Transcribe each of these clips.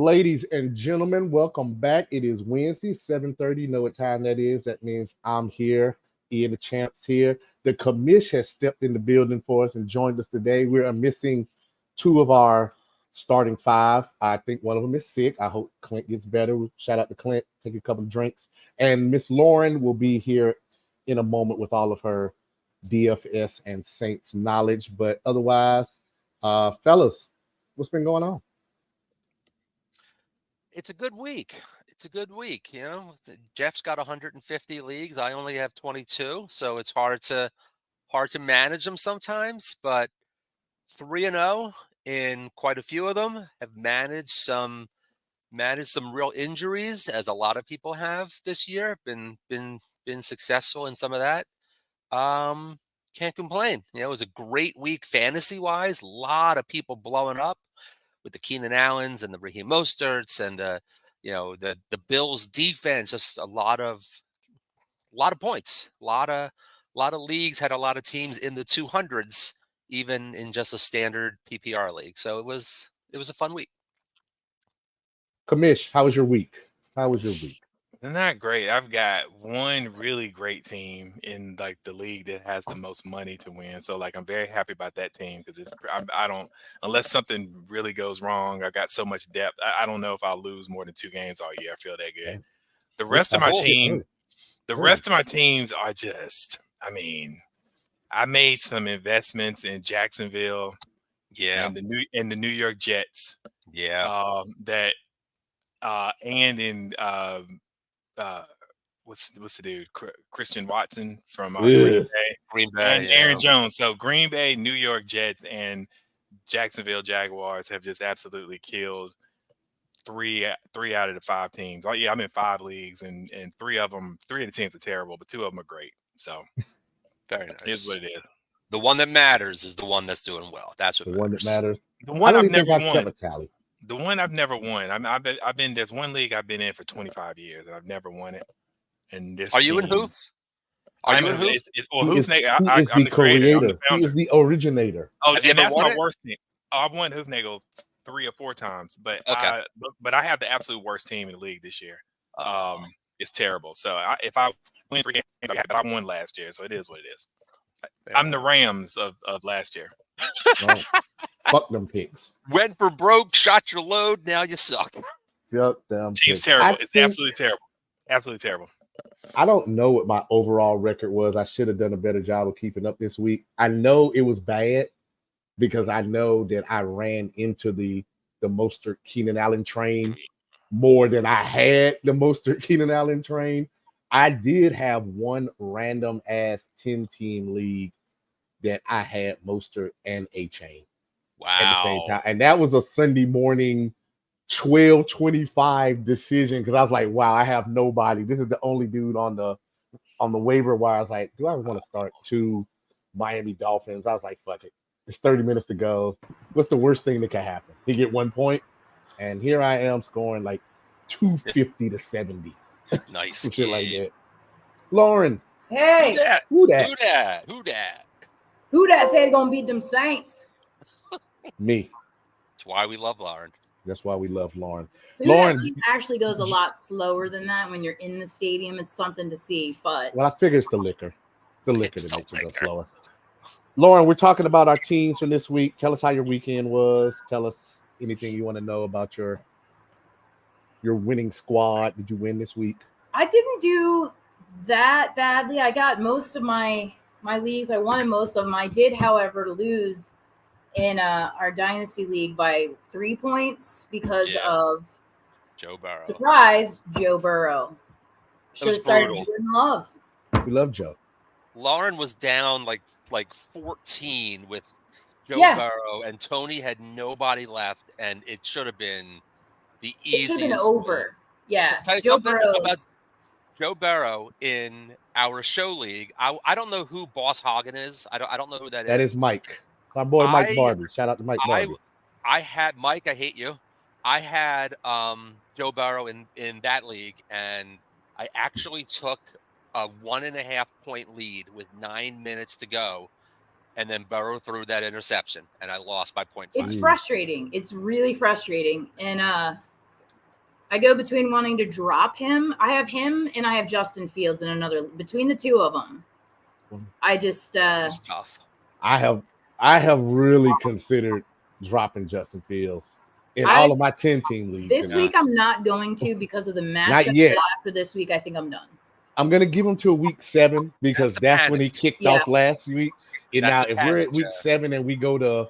Ladies and gentlemen, welcome back. It is Wednesday, 7:30. You know what time that is. That means I'm here. Ian the Champ's here. The commish has stepped in the building for us and joined us today. We are missing two of our starting five. I think one of them is sick. I hope Clint gets better. Shout out to Clint. Take a couple of drinks. And Miss Lauren will be here in a moment with all of her DFS and Saints knowledge. But otherwise, fellas, what's been going on? It's a good week. It's a good week. Jeff's got 150 leagues. I only have 22, so it's hard to manage them sometimes. But 3-0 in quite a few of them have managed some real injuries, as a lot of people have this year. Been successful in some of that. Can't complain. It was a great week fantasy wise. A lot of people blowing up with the Keenan Allens and the Raheem Mosterts and the Bills defense. Just a lot of points. A lot of leagues had a lot of teams in the 200s, even in just a standard PPR league. So it was a fun week. Kamish, how was your week? How was your week? Not great. I've got one really great team in like the league that has the most money to win. So like I'm very happy about that team because I don't, unless something really goes wrong. I got so much depth. I don't know if I'll lose more than 2 games all year. I feel that good. Okay. The rest of my Cool. teams, the Cool. rest of my teams are just. I mean, I made some investments in Jacksonville Yeah. and the New York Jets. Yeah. That and in what's the dude Christian Watson from Green Bay, Green Bay, and Aaron Jones. So Green Bay, New York Jets, and Jacksonville Jaguars have just absolutely killed three out of the 5 teams. Oh yeah, I'm in 5 leagues, and three of the teams are terrible, but 2 of them are great. So Very it is nice. what it is. The one that matters is the one that's doing well. That's what The one that matters. matters. The I one don't I've even think never I've kept won. a tally. The one I've never won. I've been there's one league I've been in for 25 years and I've never won it. And this Are you in team, Hoops? Are you in Hoops? He is I'm the the creator. I'm the creator. He founder. is the originator. Oh, Have you and ever that's won my it? worst team. I've won Hoofnagel 3 or 4 times, but Okay. but I have the absolute worst team in the league this year. Oh. It's terrible. So if I win 3 games, but I won last year, so it is what it is. Fair I'm the enough. Rams of last year. Oh, fuck them picks. Went for broke, shot your load, now you suck. Fuck them Team's picks. terrible. It's absolutely terrible. Absolutely terrible. I don't know what my overall record was. I should have done a better job of keeping up this week. I know it was bad because I know that I ran into the Mostert Keenan Allen train more than I had the Mostert Keenan Allen train. I did have one random ass 10-team league that I had Mostert and A Chain at the same Wow. time. And that was a Sunday morning 12:25 decision because I was like, wow, I have nobody. This is the only dude on the waiver wire. I was like, do I want to start 2 Miami Dolphins? I was like, fuck it. It's 30 minutes to go. What's the worst thing that can happen? He get 1 point, and here I am scoring like 250 to 70. Nice. Some shit like that. Lauren, Hey, Who who that? who that said gonna beat them Saints? Me. That's why we love Lauren. That's why we love Lauren. Who Lauren, that team actually goes a lot slower than that when you're in the stadium. It's something to see, but well, I figure it's the liquor. The liquor It's that makes the it go liquor. slower. Lauren, we're talking about our teams from this week. Tell us how your weekend was. Tell us anything you want to know about your winning squad. Did you win this week? I didn't do that badly. I got most of my leagues. I won in most of them. I did, however, lose in our dynasty league by 3 points because of Joe Burrow. surprise Joe Burrow. Should was have started brutal. Jordan Love. We love Joe. Lauren was down like 14 with Joe Yeah. Burrow, and Tony had nobody left, and it should have been the It should easiest. have been over. Yeah, Tell you Joe something Burrow. about Joe Burrow in our show league. I don't know who Boss Hagen is. I don't know who that is. That is Mike. My boy Mike I- Barbie. Shout out to Mike Barbie. I had Mike. I hate you. I had Joe Burrow in that league, and I actually took a 1.5 point lead with 9 minutes to go, and then Burrow threw that interception, and I lost by 0.5. It's frustrating. It's really frustrating. And I go between wanting to drop him. I have him and I have Justin Fields in another. Between the two of them, I just It's tough. I have really considered dropping Justin Fields in all of my 10-team leagues. This week I'm not going to because of the matchup. Not yet. After this week, I think I'm done. I'm gonna give him to week 7 because that's when he kicked off last week. And now if we're at week 7 and we go to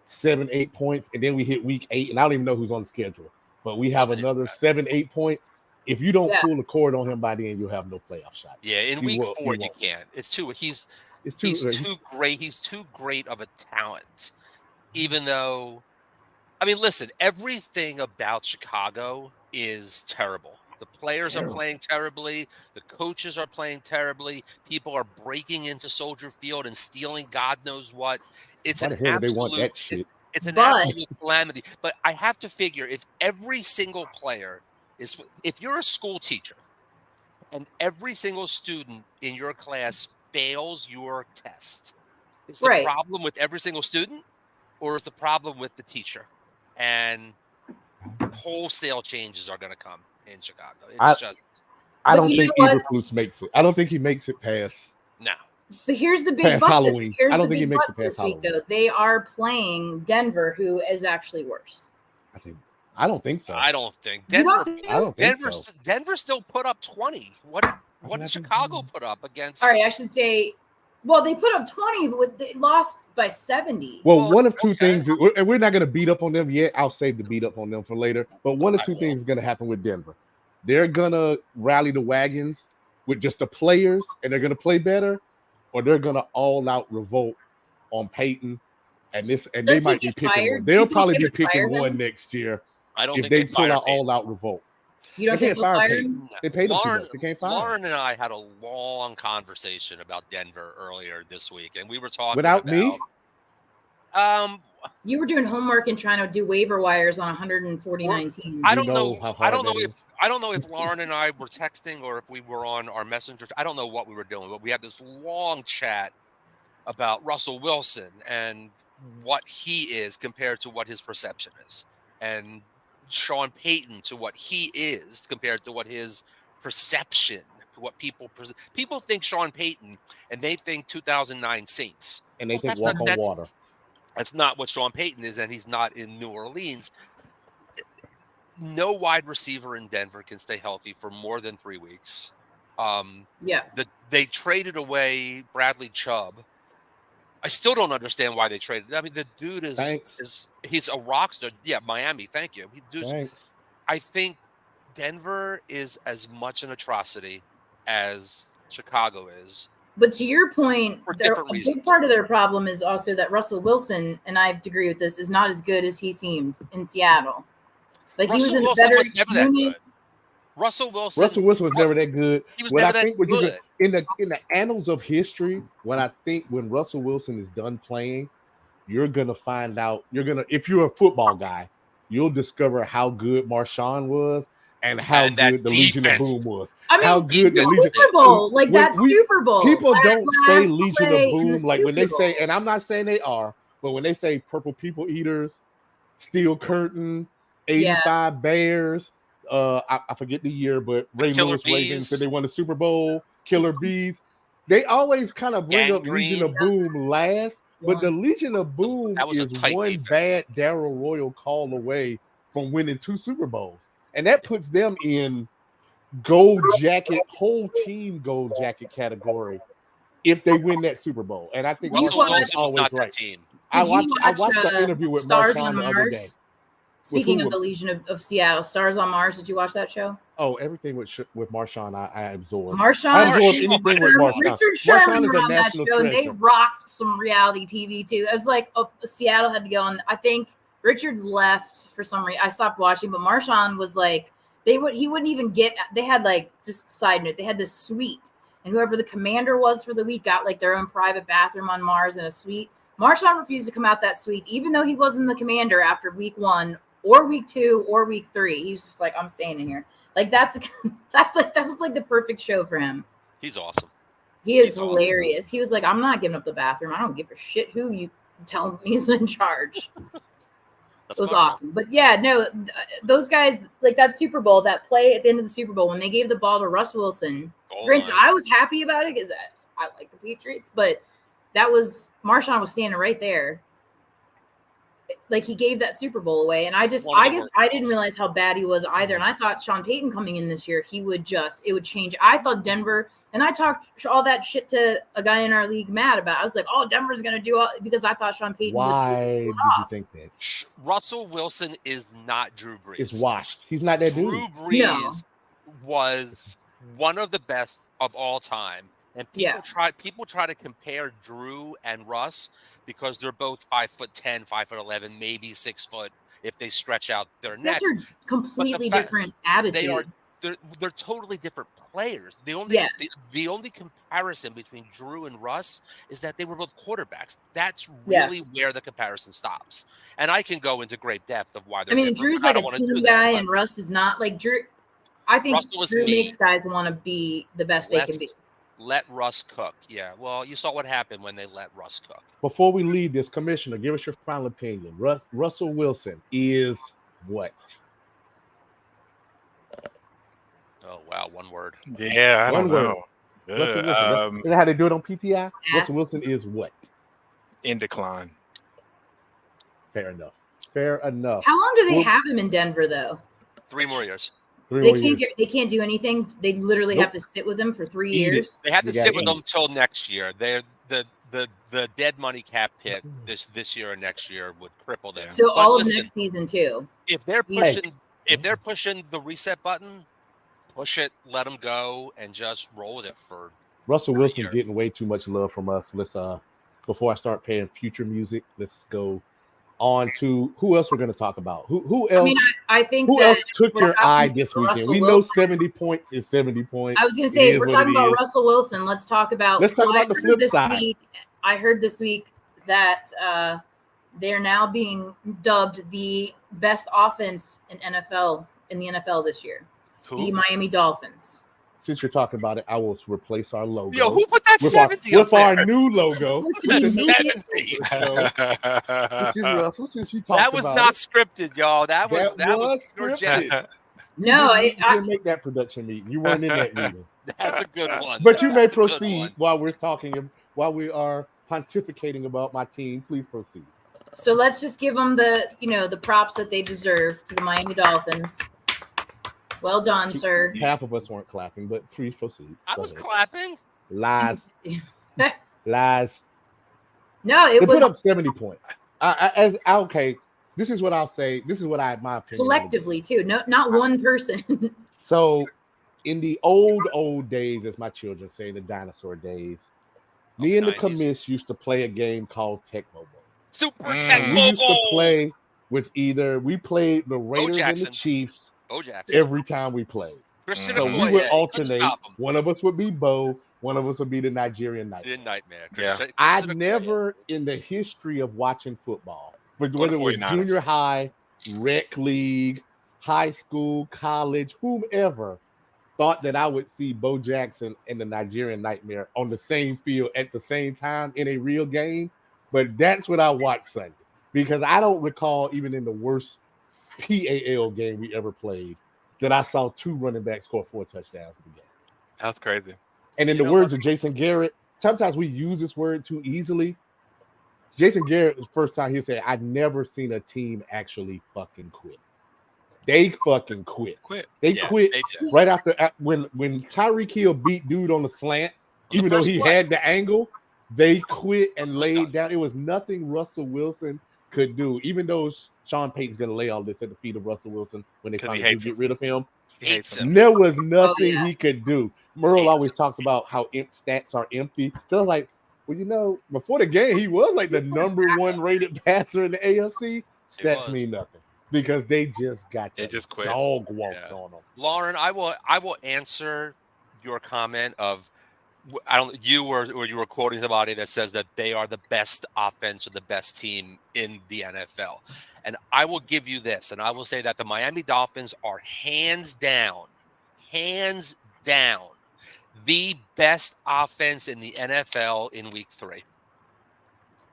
7-8 points, and then we hit week 8, and I don't even know who's on the schedule, but we have another 7-8 points. If you don't pull the cord on him by then, you'll have no playoff shot. Yeah, in week 4 you can't. It's too great. He's too great of a talent. Even though, I mean, listen, everything about Chicago is terrible. The players are playing terribly. The coaches are playing terribly. People are breaking into Soldier Field and stealing God knows what. It's an absolute, it's an absolute calamity. But I have to figure if every single player is, if you're a school teacher and every single student in your class fails your test, is the problem with every single student, or is the problem with the teacher? And wholesale changes are going to come in Chicago. I don't think Eberflus makes it. I don't think he makes it past. No. But here's the big Halloween. I don't think he makes it past Halloween. Halloween. Though. They are playing Denver, who is actually worse. I don't think so. I don't think Denver. Denver still put up 20. What did Chicago put up against? All right, I should say. Well, they put up 20, but they lost by 70. Well, one of two things, and we're not going to beat up on them yet. I'll save the beat up on them for later. But one of two things is going to happen with Denver. They're going to rally the wagons with just the players, and they're going to play better, or they're going to all out revolt on Peyton. And they might be picking one. They'll probably be picking one next year. I don't if think they pull out all out revolt. You don't think they'll fire him? They paid him too much. They can't fire him. Lauren and I had a long conversation about Denver earlier this week, and we were talking without about, me. You were doing homework and trying to do waiver wires on 149 teams. I don't know if Lauren and I were texting or if we were on our messenger. I don't know what we were doing, but we had this long chat about Russell Wilson and what he is compared to what his perception is, and Sean Payton to what he is compared to what his perception, what people think Sean Payton, and they think 2009 Saints, and they think walk on water. That's not what Sean Payton is, and he's not in New Orleans. No wide receiver in Denver can stay healthy for more than 3 weeks. They traded away Bradley Chubb. I still don't understand why they traded. I mean, the dude he's a rock star. Yeah, Miami. Thank you. I think Denver is as much an atrocity as Chicago is. But to your point, a big part of their problem is also that Russell Wilson, and I agree with this, is not as good as he seemed in Seattle. Like Russell he was in Wilson a better was never that good. Russell Wilson was never that good. He was never that good. In the annals of history, when Russell Wilson is done playing, you're gonna find out. If you're a football guy, you'll discover how good Marshawn was and how good the Legion of Boom was. I mean, how good the Super Bowl, like that Super Bowl. People don't say Legion of Boom like when they say, and I'm not saying they are, but when they say Purple People Eaters, Steel Curtain, 85 Bears. I forget the year, but Ray Lewis Ravens said they won the Super Bowl. Killer Bees. They always kind of bring up Legion of Boom last, but the Legion of Boom is one bad Darrell Royal call away from winning 2 Super Bowls, and that puts them in gold jacket, whole team gold jacket category if they win that Super Bowl. And I think Marshawn's always right. I watched the interview with Marshawn the other day. Speaking of the Legion of Seattle, Stars on Mars, did you watch that show? Oh, everything with Marshawn, I absorbed. I absorbed anything with Marshawn. Richard Sherman were on that show, and they rocked some reality TV too. It was like Seattle had to go on. I think Richard left for some reason. I stopped watching, but Marshawn was like, he wouldn't even get. They had like, just side note, they had this suite, and whoever the commander was for the week got like their own private bathroom on Mars in a suite. Marshawn refused to come out that suite, even though he wasn't the commander after week 1. Or week 2 or week 3. He's just like, I'm staying in here. Like that was like the perfect show for him. He's awesome. He's hilarious. Awesome. He was like, I'm not giving up the bathroom. I don't give a shit who you tell me is in charge. That's It was Marshall. awesome. But yeah, no, those guys, like that Super Bowl, that play at the end of the Super Bowl when they gave the ball to Russ Wilson. Goal Granted, line. I was happy about it because I like the Patriots, but that was Marshawn was standing right there. Like he gave that Super Bowl away, and I guess I didn't realize how bad he was either. And I thought Sean Payton coming in this year, it would change. I thought Denver, and I talked all that shit to a guy in our league, Matt, about. I was like, oh, Denver's gonna do all because I thought Sean Payton. Why did you think that? Russell Wilson is not Drew Brees. It's washed. He's not that dude. Drew Brees was one of the best of all time. And people try to compare Drew and Russ because they're both 5'10", 5'11", maybe 6 foot if they stretch out their necks. Those are completely different attitudes. They're totally different players. The only comparison between Drew and Russ is that they were both quarterbacks. That's really where the comparison stops. And I can go into great depth of why they're different. Drew's like a team guy, and Russ is not. Like Drew, I think Drew makes guys want to be the best they can be. Let Russ cook. Yeah. Well, you saw what happened when they let Russ cook. Before we leave this, Commissioner, give us your final opinion. Russell Wilson is what? Oh, wow. One word. Yeah, I don't know. Russell Wilson. Is that how they do it on PTI? Russell Wilson is what? In decline. Fair enough. How long do they have him in Denver, though? 3 more years. They can't do anything. They literally have to sit with him for 3 years. They have to sit with them until next year. The dead money cap hit this year and next year would cripple them. So all of next season too. If they're pushing the reset button, push it, let them go, and just roll with it for Russell Wilson getting way too much love from us. Let's before I start playing future music, let's go on to who else we're going to talk about. Who else? I think who else took your eye this weekend? Russell we know Wilson. 70 points is 70 points. I was going to say, if we're talking about Russell Wilson, let's talk about the flip side. I heard this week that they're now being dubbed the best offense in the NFL this year. Who? The Miami Dolphins. Since you're talking about it, I will replace our logo. Yo, who put that 70 with our new logo? That was not scripted, y'all. That was scripted. No, I didn't make that production meeting. You weren't in that meeting. That's a good one. But you may proceed while we are pontificating about my team. Please proceed. So let's just give them the props that they deserve for the Miami Dolphins. Well done, sir. Half of us weren't clapping, but please proceed. I was clapping. Lies. No, they put up 70 points. Okay, this is what I'll say. This is what my opinion. Collectively, too. No, not one person. So, in the old days, as my children say, the dinosaur days, me and the commiss used to play a game called Tecmo Bowl. Super Tecmo Bowl. We used to play with we played the Raiders and the Chiefs. Every time we played. So we would alternate. One of us would be Bo, one of us would be the Nigerian Nightmare. I never, in the history of watching football, whether it was junior high, rec league, high school, college, whomever, thought that I would see Bo Jackson and the Nigerian Nightmare on the same field at the same time in a real game. But that's what I watched Sunday, because I don't recall, even in the worst PAL game we ever played, that I saw 2 running backs score 4 touchdowns in the game. That's crazy. And in the words of Jason Garrett, sometimes we use this word too easily. Jason Garrett was the first time he said, I've never seen a team actually fucking quit. They fucking quit. They quit right after when Tyreek Hill beat dude on the slant, even though he had the angle, they quit and laid down. It was nothing Russell Wilson could do, even though Sean Payton's going to lay all this at the feet of Russell Wilson when they finally get rid of him. There was nothing he could do. Merle always talks about how stats are empty. So I was like, well, before the game, he was like the number 1 rated passer in the AFC. Stats mean nothing because they just got quit. Dog walk on them. Lauren, I will answer your comment of you were quoting somebody that says that they are the best offense or the best team in the NFL. And I will give you this, and I will say that the Miami Dolphins are hands down, the best offense in the NFL in week 3.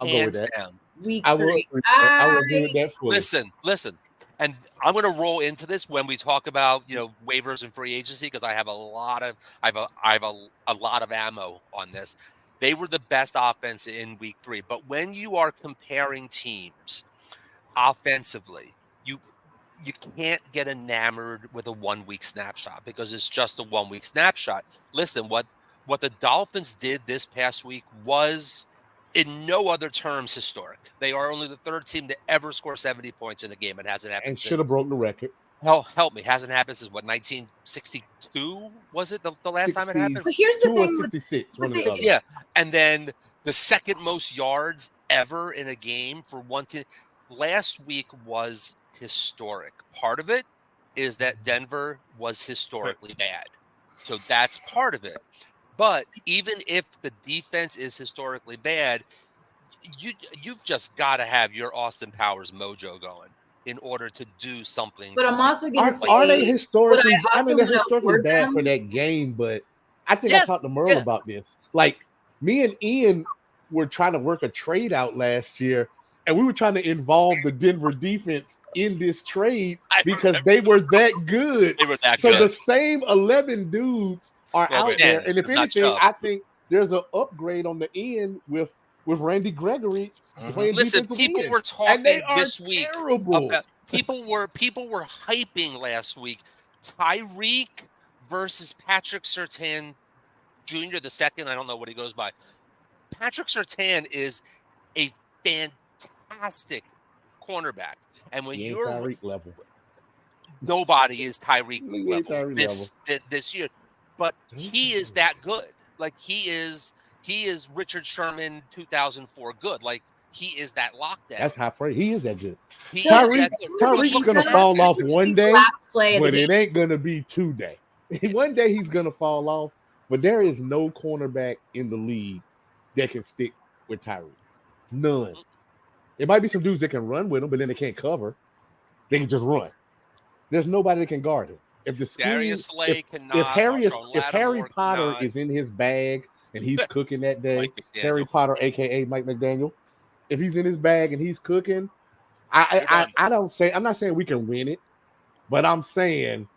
I'll go with that. Down. week I will 3. agree with that. I will agree with that fully. Listen, and I'm going to roll into this when we talk about waivers and free agency because I have a lot of a lot of ammo on this. They were the best offense in week 3, but when you are comparing teams offensively, you can't get enamored with a 1 week snapshot because it's just a 1 week snapshot. Listen, what the Dolphins did this past week was in no other terms historic. They are only the 3rd team to ever score 70 points in a game. It hasn't happened And since. should have broke the record. Help me. Hasn't happened since what, 1962? Was it the last time it happened? But here's the 62 or thing with 66, one or the- the other. Yeah. And then the 2nd most yards ever in a game for one team. Last week was historic. Part of it is that Denver was historically bad. So that's part of it. But even if the defense is historically bad, you've just got to have your Austin Powers mojo going in order to do something. But I'm also going to say, Are they historically? what I I mean, they're also wanna historically award bad them- for that game, but I think Yeah, I talked to Merle about this. Like, me and Ian were trying to work a trade out last year, and we were trying to involve the Denver defense in this trade because they were that good. They were that So good. the same 11 dudes are Well, out 10. there, and if It's not anything, Chubb. I think there's an upgrade on the end with Randy Gregory playing Listen, defensive people end. were And they talking are this week terrible. about people were hyping last week Tyreek versus Patrick Surtain Jr. the second. I don't know what he goes by. Patrick Surtain is a fantastic cornerback, and when He ain't you're Tyreek level. nobody is Tyreek He ain't level Tyreek this year, but he is that good. Like he is Richard Sherman 2004 good. Like he is that lockdown. That's high praise. He is that good. He So- is that good. Tyreek's gonna Can I- fall off Did you one see the day, last play of the but game? it ain't gonna be 2 days. One day he's gonna fall off, but there is no cornerback in the league that can stick with Tyreek. None. It might be some dudes that can run with him, but then they can't cover. They can just run. There's nobody that can guard him. If the scheme, Darius Slay cannot. if Harry Lattimore Potter cannot. is in his bag and he's cooking that day, Mike McDaniel. Harry Potter, aka Mike McDaniel, if he's in his bag and he's cooking, You're done. I'm not saying we can win it, but I'm saying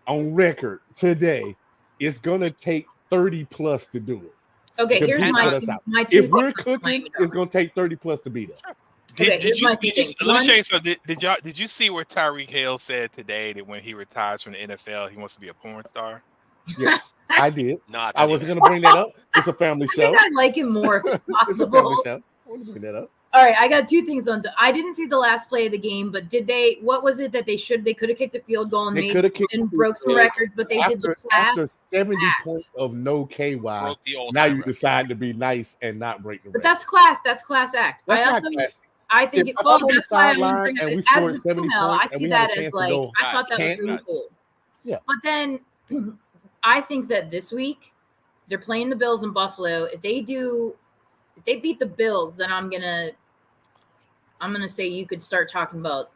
on record today, it's gonna take 30 plus to do it. Okay, to here's beat my us two, out. my two If we're thoughts on cooking, Miami it's Dolphins. gonna take 30 plus to beat us. Okay, here's my two Let things. me One- show you something. Did you see where Tyreek Hill said today that when he retires from the NFL, he wants to be a porn star? Yes, I did. Not I wasn't gonna bring that up. It's a family I show. think I like him more if it's It's a family possible. show. I want to bring that up. All right, I got 2 things on. I didn't see the last play of the game, but did they? What was it that they could have kicked a field goal and They made could have kicked and the broke some field records, but they did the after class. 70 act. points of no KY. broke the old Now time you record. decide to be nice and not break the But record. that's class. That's class act. That's I not also, classic. I think If it. I'm Well, on the that's why I sideline bring and we it as scored the 70 female. I points and see we had a that chance as to like go, I thought that was really guys. cool. Yeah. But then I think that this week they're playing the Bills in Buffalo. If they beat the Bills, then I'm gonna say you could start talking about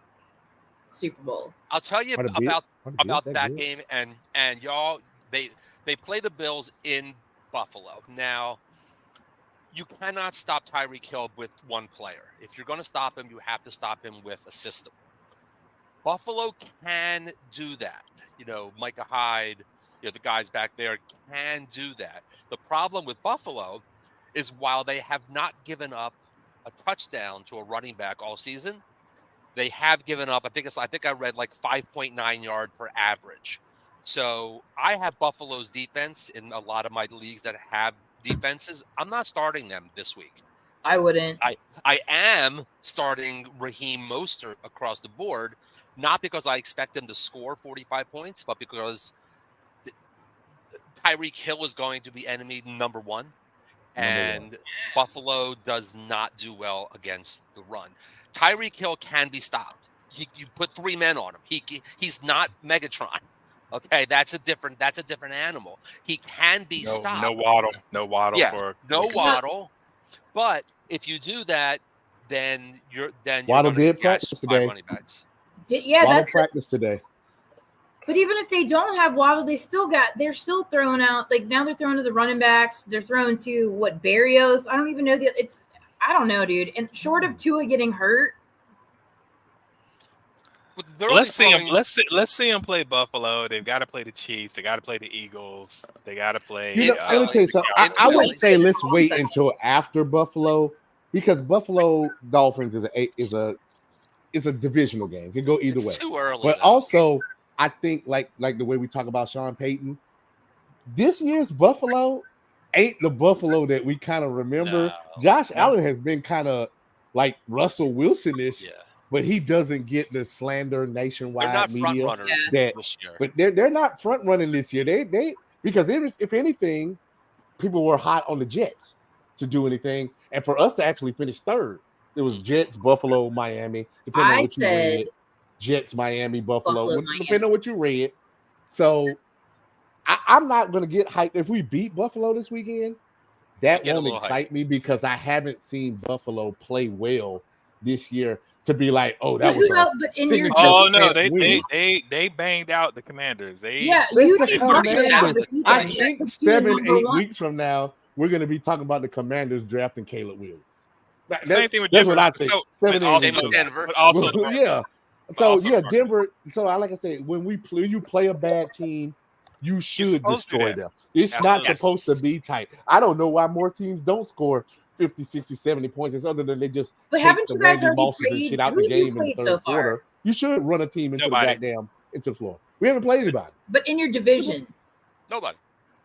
Super Bowl. I'll tell you Are the Bills- about that that good? game and y'all they play the Bills in Buffalo. Now you cannot stop Tyreek Hill with one player. If you're going to stop him, you have to stop him with a system. Buffalo can do that. Micah Hyde, the guys back there can do that. The problem with Buffalo is while they have not given up a touchdown to a running back all season, they have given up, I think I read like 5.9 yard per average. So I have Buffalo's defense in a lot of my leagues that have defenses. I'm not starting them this week. I wouldn't. I am starting Raheem Mostert across the board, not because I expect him to score 45 points, but because Tyreek Hill is going to be enemy number one. And Buffalo does not do well against the run. Tyreek Hill can be stopped. You put 3 men on him. He's not Megatron. Okay, that's a different animal. He can be stopped. No Waddle. Yeah, no Waddle. But if you do that, then you're Waddle going to did catch practice 5 today. running backs. Waddle That's practice today. But even if they don't have Waddle, they're still throwing out, like now they're throwing to the running backs. They're throwing to Barrios. I don't even know I don't know, dude. And short of Tua getting hurt, They're Let's only see them. throwing- Let's see them play Buffalo. They've got to play the Chiefs. They got to play the Eagles. They got to play. You know, let me tell you something. in I would Philly. say let's wait until after Buffalo because Buffalo Dolphins is a divisional game. It can go either way. It's too early. But though. also, I think like the way we talk about Sean Payton, this year's Buffalo ain't the Buffalo that we kind of remember. No. Josh No. Allen has been kind of like Russell Wilson-ish, yeah, but he doesn't get the slander they're nationwide not front media. runners that- this year. But they're not front running this year. They because if anything, people were hot on the Jets to do anything, and for us to actually finish third, it was Jets, Buffalo, Miami. Depending on I what you said read, Jets, Miami, Buffalo. Buffalo, Miami. Depending on what you read. So I'm not going to get hyped if we beat Buffalo this weekend. That Get a won't little excite me because I haven't seen Buffalo play well this year to be like, oh, that but, was who a else, but in your signature Oh no, stamp they win. they banged out the Commanders. They yeah, That's you the need Commanders. to defeat I them. think That's the 7-8 #1. weeks from now, we're going to be talking about the Commanders drafting Caleb Williams. Same thing with That's Denver. what I think. So, 7-8 but also, Same weeks with from now. Denver. but also the Well, Broncos. yeah. But So also the yeah, Broncos. Denver. So like I said, when you play a bad team, you should supposed to do destroy that. them. It's not Absolutely. supposed to be tight. I don't know why more teams don't score 50, 60, 70 points. It's other than they just But take haven't the you guys Randy already Mosses and played? shit out Who the have you game in the played third so far? quarter. You should run a team into Nobody. the floor. We haven't played anybody. But in your division, Nobody.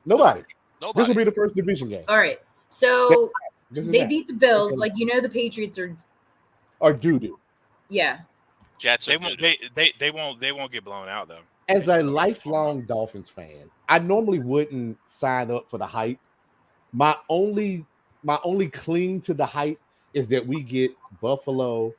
Nobody. This Nobody. will be the first division game. all right. So This is they that. beat the Bills. Okay. Like the Patriots are. Or doo-doo. Yeah, Jets They are won't. doo-doo. They won't get blown out though. As They a just don't get blown out. lifelong Dolphins fan, I normally wouldn't sign up for the hype. My only cling to the hype is that we get Buffalo,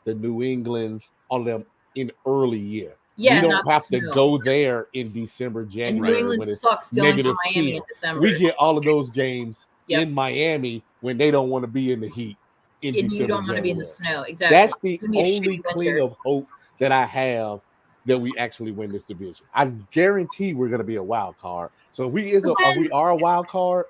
the New Englands, all of them in early year. yeah. We don't not the have to snow. go there in December, And January New England when it's sucks going to negative Miami 10. in December. We get all of those games Yep. in Miami when they don't want to be in the heat in and December, you don't want to be in the January. snow. Exactly. That's the It's gonna be a only shitty cling winter. of hope that I have that we actually win this division. I guarantee we're going to be a wild card. So if we are a wild card,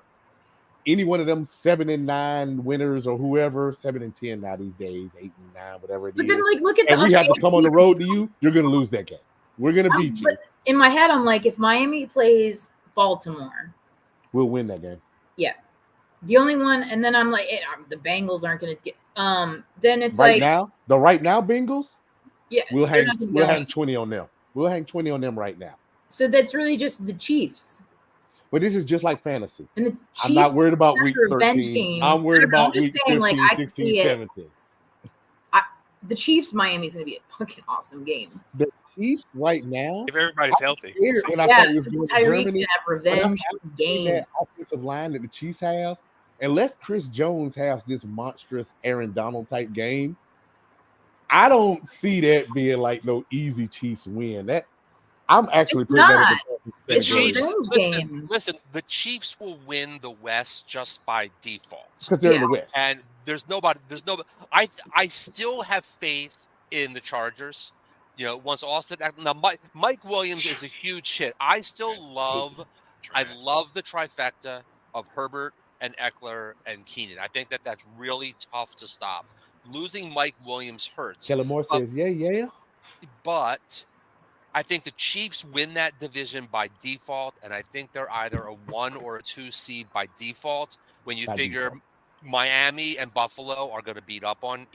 any one of them 7-9 winners or whoever, 7-10 now these days, 8-9, whatever it But is, then, like, look at and the we have to other come on the AFC road to teams. you, you're going to lose that game. We're going to beat you. But in my head, I'm like, if Miami plays Baltimore, We'll win that game. the only one, and then I'm like, the Bengals aren't going to get. Then it's Right like, now, Bengals, yeah, we'll they're hang not gonna we'll go. hang 20 on them. We'll hang 20 on them right now. So that's really just the Chiefs. But this is just like fantasy. And the Chiefs, I'm not worried about that's week a revenge 13. game. I'm worried I'm about just week saying, 15, like, I can 16, see it. 17. the Chiefs Miami's going to be a fucking awesome game. The Chiefs right now, If everybody's healthy. scared when I Yeah, thought we was going to Tyreek's Germany. going to have But revenge I'm game. that offensive line that the Chiefs have, unless Chris Jones has this monstrous Aaron Donald type game, I don't see that being like no easy Chiefs win. That I'm actually It's putting that not. at the The It's a Chiefs, revenge game. listen. The Chiefs will win the West just by default, because they're in the Yeah. West. and there's nobody. I still have faith in the Chargers. Once Austin. Now, Mike Williams is a huge hit. I love the trifecta of Herbert and Eckler and Keenan. I think that's really tough to stop. Losing Mike Williams hurts. Kellen Moore says, yeah. But I think the Chiefs win that division by default, and I think they're either a 1 or a 2 seed by default. When you By figure default. Miami and Buffalo are going to beat up on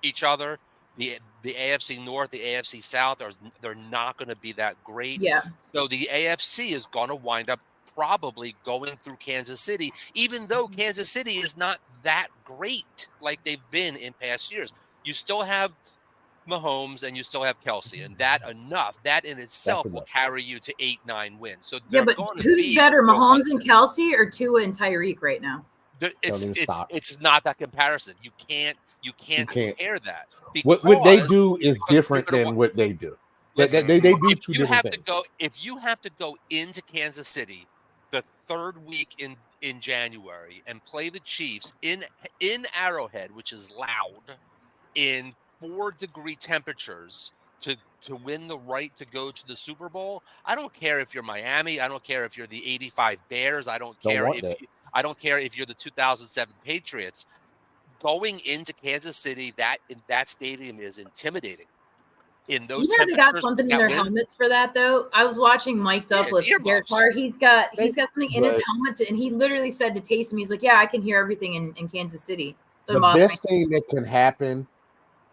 each other, the AFC North, the AFC South, they're not going to be that great. Yeah. So the AFC is going to wind up probably going through Kansas City, even though Kansas City is not that great like they've been in past years. You still have Mahomes and you still have Kelsey, and that in itself will enough. carry you to 8-9 wins. So Yeah, they're but going to who's be better, Mahomes 400. and Kelsey or Tua and Tyreek right now? It's not that comparison. You can't compare that. What they because- do is because different they're gonna than what they do. Listen, They do if two you different have things. if you have to go into Kansas City the third week in January and play the Chiefs in Arrowhead, which is loud, in 4-degree temperatures to win the right to go to the Super Bowl, I don't care if you're Miami, I don't care if you're the 85 Bears, I don't care want if that. I don't care if you're the 2007 Patriots. going into Kansas City, that stadium is intimidating. In those You know they got temperatures, something in that their wind, helmets for that though. I was watching Mic'd Up Yeah, it's with Derek earmuffs. Carr. He's got something in his But- helmet, and he literally said to Taysom, he's like, "Yeah, I can hear everything in Kansas City." The Doesn't bother me. best thing that can happen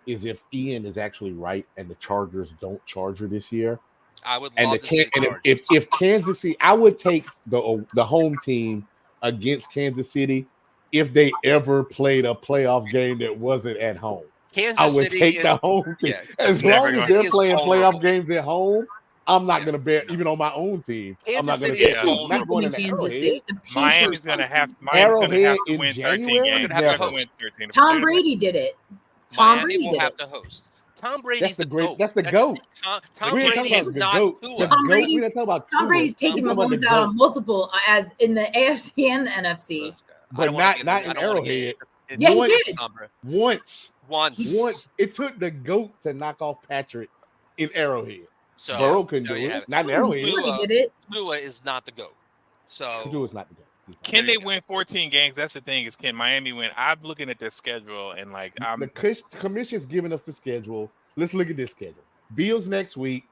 is if Ian is actually right and the Chargers don't charge her this year. I would And love to see and Chargers. if Kansas City, I would take the home team against Kansas City if they ever played a playoff game that wasn't at home. Kansas I would City take is the home team. yeah, As never long as gonna- they're is playing vulnerable. playoff games at home, I'm not Yeah, going to bet no. even on my own team. I'm Kansas not going to City bet. is Not vulnerable. going in into Kansas Arrowhead. City. The Miami's Patriots. gonna have to Arrowhead in win 13 January? games. They're gonna They're have gonna to win 13. Tom They're gonna- Brady did it. Tom Miami Brady will did have it. to host. Tom Brady's That's the GOAT. That's the GOAT. Tom We ain't Brady talking is about the not GOAT. Tua. The Tom GOAT. Brady- We don't talk about Tom Tua. Brady's taking We talking about Mahomes the out GOAT. on multiple as in the AFC and the NFC. But not in Arrowhead. Yeah, he Once- did. Once Once. it took the GOAT to knock off Patrick in Arrowhead. So Burrow couldn't there do you it. have it. Not in Arrowhead. Tua- He did it. Tua is not the GOAT. So Tua is not the GOAT. He's not. Can There they you go. win 14 games? That's the thing. Is can Miami win? I'm looking at their schedule and like The commission's giving us the schedule. Let's look at this schedule. Bills next week.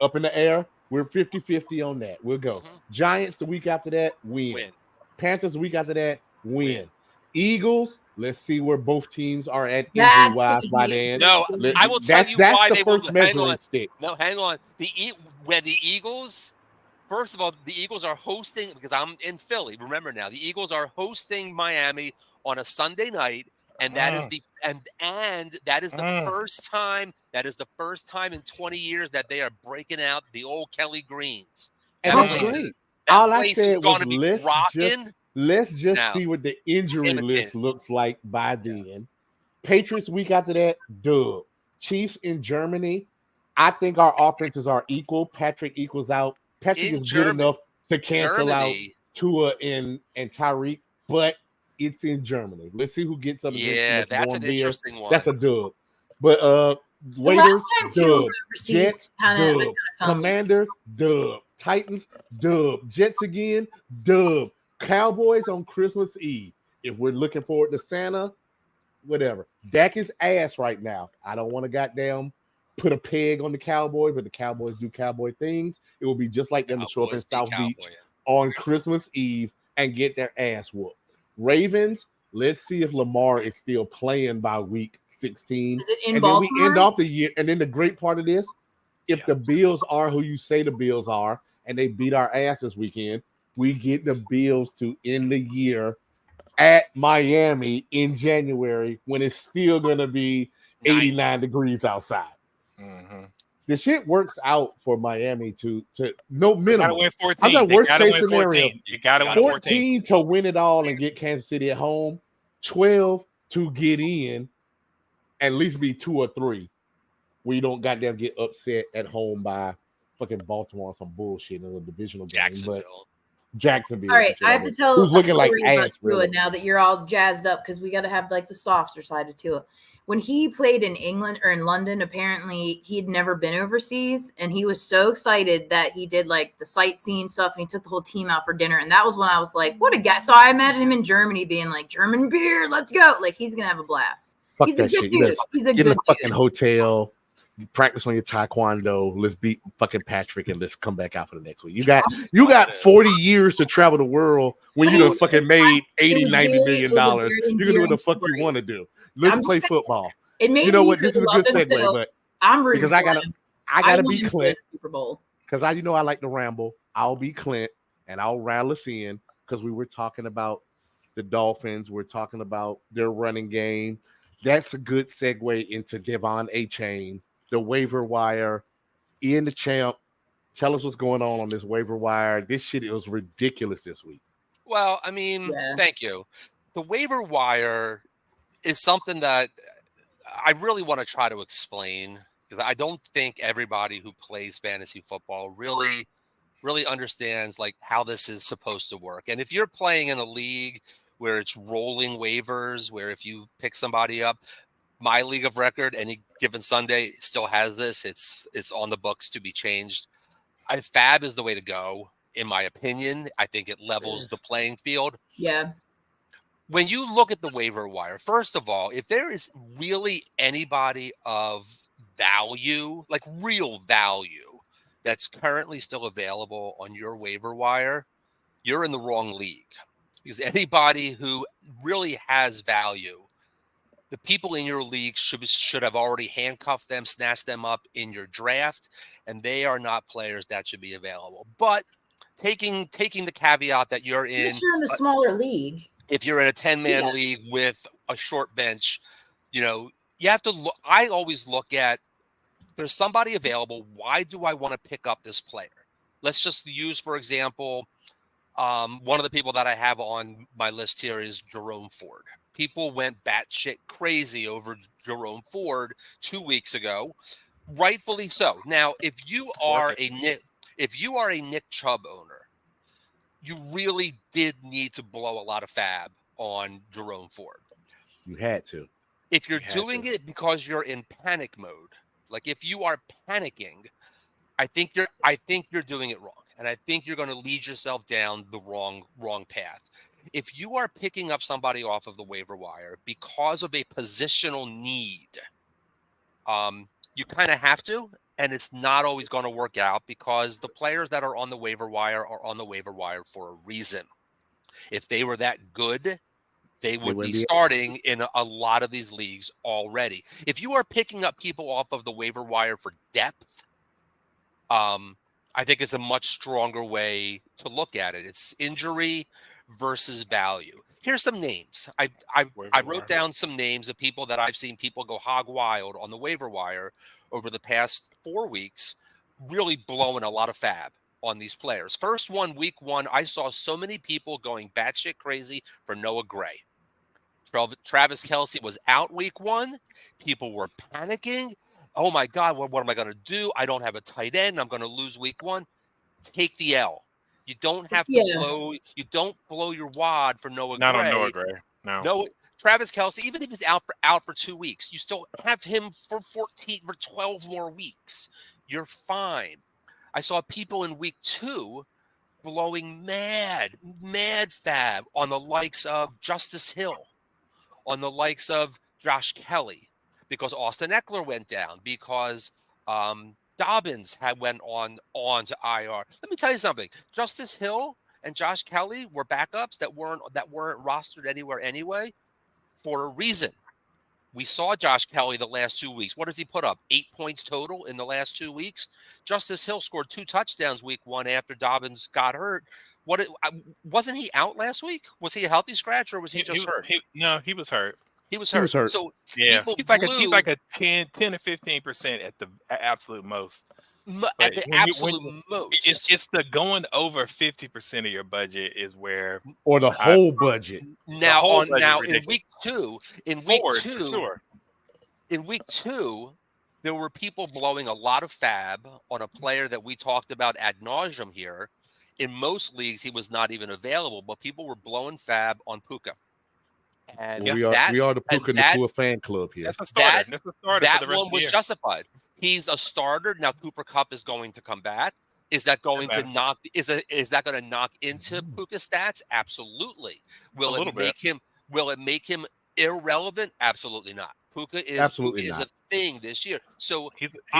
Up in the air. We're 50-50 on that. We'll go. Mhm. Giants the week after that. win. Panthers the week after that. Win. Win. Eagles. Let's see where both teams are at That's injury-wise gonna by be then. No, Let- I will tell that's, you that's why the they first will. Hang measuring on. stick. No, hang on. When the Eagles, first of all, the Eagles are hosting because I'm in Philly. Remember now, the Eagles are hosting Miami on a Sunday night, and that is the that is the first time. That is the first time in 20 years that they are breaking out the old Kelly Greens. And That that's place great. is- That All I place said is was going to be let's rocking. Let's just Now, see what the injury Tim and list Tim. looks like by then. Patriots week after that, dub. Chiefs in Germany. I think our offenses are equal. Patrick equals out. Patrick In is good Germany. enough to cancel out Germany. Tua and Tyreek, but it's in Germany. Let's see who gets up against Yeah, the that's an warm beer. interesting one. That's a dub. But The Waiters, last time Tua dub. was overseas, Jets, kind dub. of found me. Commanders, dub. Titans, dub. Jets again, dub. Cowboys on Christmas Eve. If we're looking forward to Santa, whatever. Dak is ass right now. I don't want to goddamn put a peg on the Cowboys, but the Cowboys do Cowboy things. It will be just like them to show up in Cowboys beat South Beach Cowboy. on Christmas Eve and get their ass whooped. Ravens, let's see if Lamar is still playing by week 16. Is it in And then Baltimore? we end off the year. And then the great part of this, if the Bills are who you say the Bills are, and they beat our ass this weekend, we get the Bills to end the year at Miami in January when it's still going to be 89 degrees outside. Mm-hmm. The shit works out for Miami to no They minimum. gotta win 14. I'm talking They worst gotta case win 14. scenario. You gotta win 14 to win it all and get Kansas City at home, 12 to get in, at least be 2 or 3, where you don't goddamn get upset at home by fucking Baltimore on some bullshit in a divisional game. But Jacksonville. All right, I have to tell who's looking like story about ass. Tua Really. now that you're all jazzed up because we got to have like the softer side of Tua. When he played in England or in London, apparently he'd never been overseas, and he was so excited that he did like the sightseeing stuff, and he took the whole team out for dinner. And that was when I was like, "What a guy!" So I imagine him in Germany being like, "German beer, let's go!" Like he's gonna have a blast. Fuck He's a that good shit. dude. He's a Get in good a fucking dude. hotel. You practice on your taekwondo. Let's beat fucking Patrick and let's come back out for the next week. You got 40 years to travel the world when you done fucking made 80, 90 million dollars. You can do what the fuck you want to do. Let's play football. It made You know me what? This is a good love him, segue, so but I'm rooting because I for him. gotta want be him to Clint. win the Super Bowl. Because I like to ramble. I'll be Clint and I'll rattle us in because we were talking about the Dolphins. We're talking about their running game. That's a good segue into Devon A-Chain, the waiver wire. Ian the Champ, tell us what's going on this waiver wire. This shit was ridiculous this week. Well, I mean, thank you. The waiver wire is something that I really want to try to explain because I don't think everybody who plays fantasy football really understands like how this is supposed to work. And if you're playing in a league where it's rolling waivers, where if you pick somebody up, my league of record, any given Sunday still has this. It's on the books to be changed. Fab is the way to go, in my opinion. I think it levels the playing field. Yeah. when you look at the waiver wire, first of all, if there is really anybody of value, like real value, that's currently still available on your waiver wire, you're in the wrong league. Because anybody who really has value, the people in your league should have already handcuffed them, snatched them up in your draft, and they are not players that should be available. But taking the caveat that you're in, Unless you're in a smaller league. if you're in a 10-man league with a short bench, you have to look. I always look at, there's somebody available. Why do I want to pick up this player? Let's just use, for example, one of the people that I have on my list here is Jerome Ford. People went batshit crazy over Jerome Ford 2 weeks ago, rightfully so. Now, if you are a Nick Chubb owner, you really did need to blow a lot of fab on Jerome Ford. You had to. If you're doing it because you're in panic mode, like if you are panicking, I think you're doing it wrong. And I think you're going to lead yourself down the wrong path. If you are picking up somebody off of the waiver wire because of a positional need, you kind of have to, and it's not always going to work out because the players that are on the waiver wire are on the waiver wire for a reason. If they were that good, they would be starting in a lot of these leagues already. If you are picking up people off of the waiver wire for depth, I think it's a much stronger way to look at it. It's injury versus value. Here's some names. I wrote down some names of people that I've seen people go hog wild on the waiver wire over the past 4 weeks, really blowing a lot of fab on these players. First one, week 1, I saw so many people going batshit crazy for Noah Gray. Travis Kelce was out week 1. People were panicking. Oh my God, what am I going to do? I don't have a tight end. I'm going to lose week 1. Take the L. You don't have to blow your wad for Noah Gray. Not on Noah Gray. No. Travis Kelce, even if he's out for 2 weeks, you still have him for 12 more weeks. You're fine. I saw people in week 2 blowing mad fab on the likes of Justice Hill, on the likes of Josh Kelly, because Austin Eckler went down, because Dobbins went on to IR. Let me tell you something. Justice Hill and Josh Kelly were backups that weren't rostered anywhere anyway for a reason. We saw Josh Kelly the last 2 weeks. What does he put up? 8 points total in the last 2 weeks. Justice Hill scored 2 touchdowns week 1 after Dobbins got hurt. Wasn't he out last week? Was he a healthy scratch or was he just hurt? No, he was hurt. He was hurt. So yeah, he's like a 10 to 15% at the absolute most. At the absolute most. It's the going over 50% of your budget is where, or the whole budget. Now in week 2, in week 2, there were people blowing a lot of fab on a player that we talked about ad nauseum here. In most leagues, he was not even available, but people were blowing fab on Puka. And we are the Puka Nakua fan club here. That's a starter. That one was justified. He's a starter. Now Cooper Kupp is going to come back. Is that going to knock? Is that going to knock into Puka's stats? Absolutely. Will it make him irrelevant? Absolutely not. Puka is a thing this year. So he's a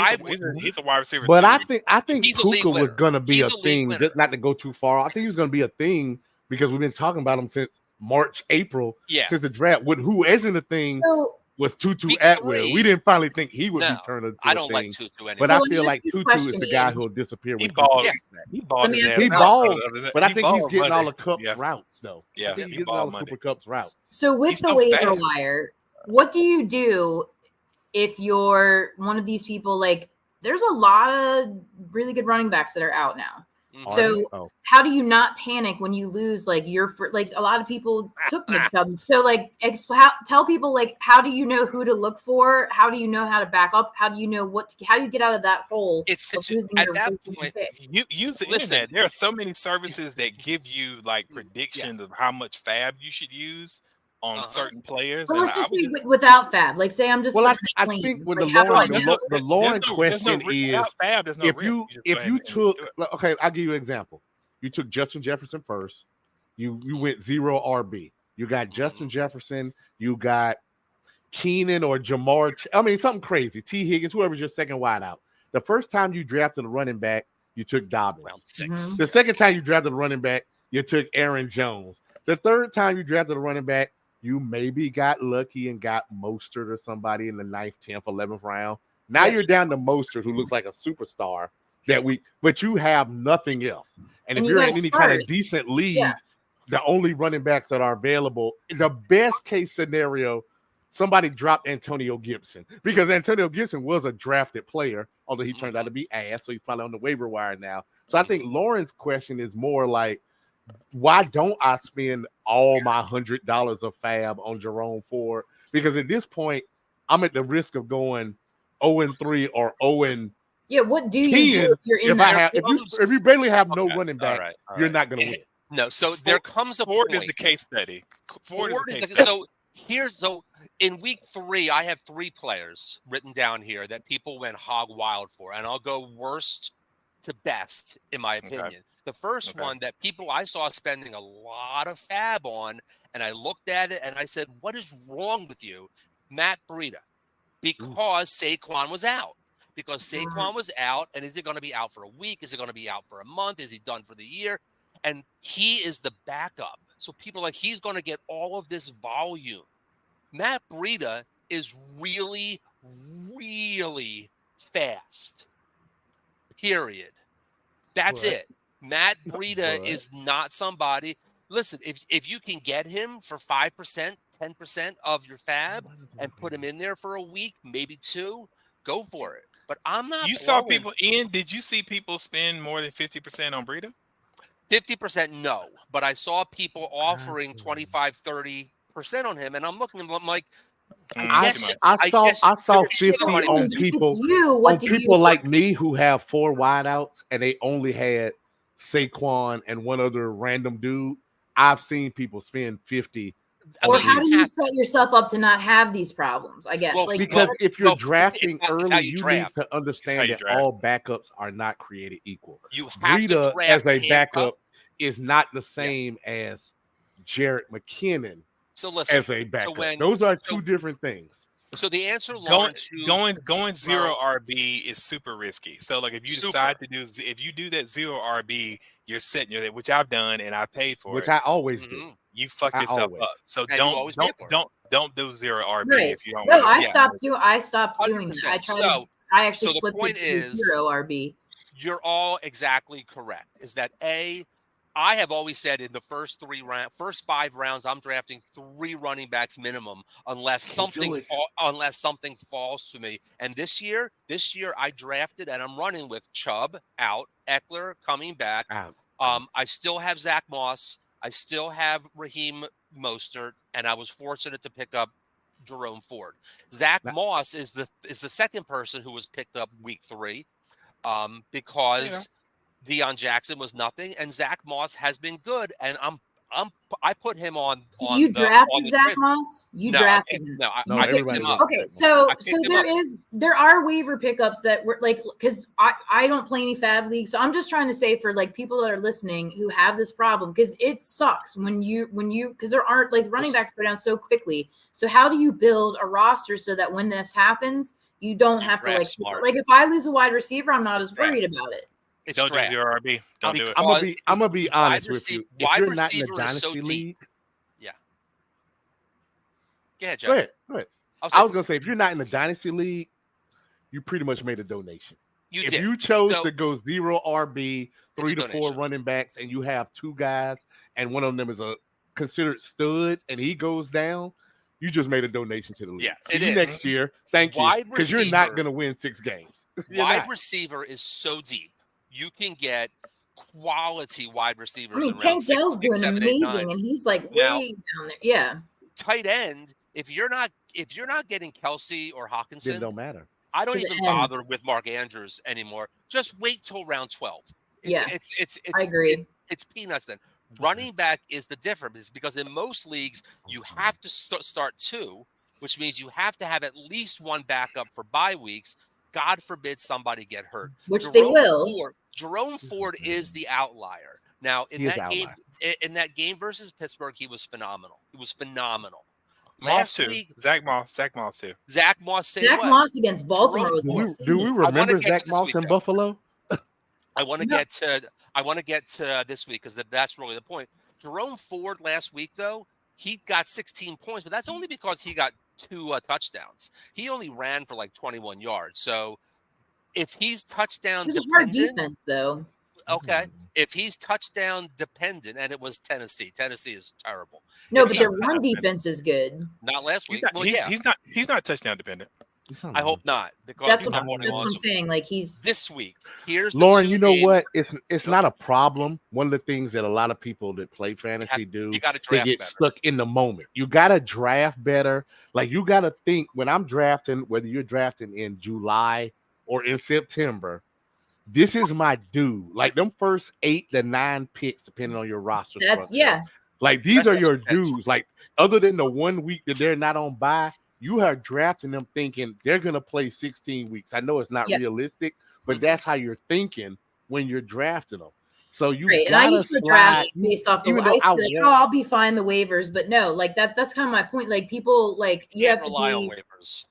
wide receiver. But too. I think Puka was going to be a thing. Not to go too far. I think he was going to be a thing because we've been talking about him since March, April, since the draft. Who isn't a thing was Tutu Atwell. We didn't finally think he would be turned into I don't a thing. like Tutu anymore. But I feel like Tutu is the guy who'll disappear. He balled. He balled. But I think he's getting all the Cup's routes, though. Yeah, I think he's getting all the Cooper Cup's routes. So with the waiver wire, what do you do if you're one of these people? Like, there's a lot of really good running backs that are out now. So how do you not panic when you lose? Like a lot of people took Nick Chubb. So tell people how do you know who to look for? How do you know how to back up? How do you know how do you get out of that hole? At that point, you use the internet. There are so many services that give you predictions of how much fab you should use on certain players. Well, let's just be without fab. Like, say I'm just. Well, I think with the Lauren question is if you took I'll give you an example. You took Justin Jefferson first. You went 0 RB. You got Justin Jefferson. You got Keenan or Jamar. I mean, something crazy. T. Higgins, whoever's your second wideout. The first time you drafted a running back, you took Dobbins. Round 6. The second time you drafted a running back, you took Aaron Jones. The third time you drafted a running back, you maybe got lucky and got Mostert or somebody in the 9th, 10th, 11th round. Now you're down to Mostert, who looks like a superstar that week, but you have nothing else. And if you're in any kind of decent league, the only running backs that are available, the best case scenario, somebody dropped Antonio Gibson, because Antonio Gibson was a drafted player, although he turned out to be ass, so he's probably on the waiver wire now. So I think Lauren's question is more like, why don't I spend all my $100 of fab on Jerome Ford? Because at this point, I'm at the risk of going 0-3 or 0-10. Yeah, what do you do if you're in that? If you barely have no running back, you're not going to win. No, so there comes a Ford point. is the case study. Ford is the case study. So in week 3, I have 3 players written down here that people went hog wild for, and I'll go worst to best, in my opinion. Okay. The first one that people I saw spending a lot of fab on, and I looked at it and I said, what is wrong with you? Matt Breida, because Saquon was out. Because Saquon was out, and is he going to be out for a week? Is he going to be out for a month? Is he done for the year? And he is the backup. So people are like, he's going to get all of this volume. Matt Breida is really, really fast. Period. That's it. Matt Breida is not somebody. Listen, if you can get him for 5%, 10% of your fab and put him in there for a week, maybe 2, go for it. But I'm not. You saw people did you see people spend more than 50% on Breida? 50%, no. But I saw people offering 25, 30% on him, and I'm looking at him, I'm like, I saw 50 on people like me who have 4 wideouts and they only had Saquon and one other random dude. I've seen people spend 50. Or how do you set yourself up to not have these problems? I guess because if you're drafting early, you need to understand that all backups are not created equal. You have to draft as a backup is not the same as Jarrett McKinnon. So listen, as a backup, those are 2 different things. So the answer, Lauren, going 0 RB is super risky. So like if you decide to do that 0 RB, you're setting your, which I've done and I paid for, which I always do. You fuck yourself up. So don't do 0 RB if you don't. No, I stopped doing that. I actually flipped it to 0 RB. You're all exactly correct. Is that I have always said in the first 5 rounds, I'm drafting 3 running backs minimum, unless something falls to me. And this year I drafted and I'm running with Chubb out, Eckler coming back. I still have Zach Moss. I still have Raheem Mostert, and I was fortunate to pick up Jerome Ford. Zach Moss is the second person who was picked up week 3, because Deion Jackson was nothing, and Zach Moss has been good, and I put him on. So you drafted Zach Moss? You drafted him? No, I picked him up. Okay, so there are waiver pickups that were like, because I don't play any fab leagues, so I'm just trying to say for like people that are listening who have this problem, because it sucks when you because there aren't like running backs go down so quickly. So how do you build a roster so that when this happens, you don't have to like if I lose a wide receiver, I'm not as worried about it. Don't do 0 RB. Don't do it. I'm gonna be honest with you. If you're not in a dynasty league, Go ahead, Joe. Go ahead. I was gonna say, if you're not in the dynasty league, you pretty much made a donation. If you chose to go 0 RB, 3 to 4 running backs, and you have 2 guys, and one of them is a considered stud, and he goes down, you just made a donation to the league. See you next year. Thank you, because you're not gonna win 6 games. Wide receiver is so deep. You can get quality wide receivers. I mean, Tank Dell's doing amazing, and he's like way down there. Yeah. Tight end. If you're not getting Kelsey or Hawkinson, it don't matter. I don't even bother with Mark Andrews anymore. Just wait till round 12. It's I agree. It's peanuts then. Running back is the difference, because in most leagues you have to start 2, which means you have to have at least 1 backup for bye weeks. God forbid somebody get hurt. Which they will. Jerome Ford is the outlier. Now, in that game, in that game versus Pittsburgh, he was phenomenal. He was phenomenal. Moss Last too. week, Zach Moss too. Zach Moss, same Zach way. Moss against Baltimore was Do we insane. remember get to Zach this Moss week, in though. Buffalo? I want to No. get to this week because that's really the point. Jerome Ford last week, though, he got 16 points, but that's only because he got 2 touchdowns. He only ran for like 21 yards. So if he's touchdown It was a hard dependent, defense, though. okay. If he's touchdown dependent, and it was Tennessee is terrible. No, If but he's their run defense is good. not last He's week. not, Well, he- yeah, he's not touchdown dependent. I hope not because That's he's what, not one that's what I'm saying. Like he's this week. Here's the Lauren, 2 you know games. what? It's Yep. not a problem. One of the things that a lot of people that play fantasy do, You got to they draft get better. stuck in the moment. You got to draft better. Like you got to think when I'm drafting, whether you're drafting in July or in September, this is my dude. Like them first 8 to 9 picks, depending on your roster that's structure. Like these That's are your potential. dudes. Like other than the 1 week that they're not on bye, you are drafting them thinking they're gonna play 16 weeks. I know it's not Yeah. realistic, but Mhm. that's how you're thinking when you're drafting them. So you great. And I gotta used to slide. draft based off the even I though used to I be like, want- oh, I'll be fine the waivers, but no, like that's kind of my point. Like people like you Can't have to rely on be waivers.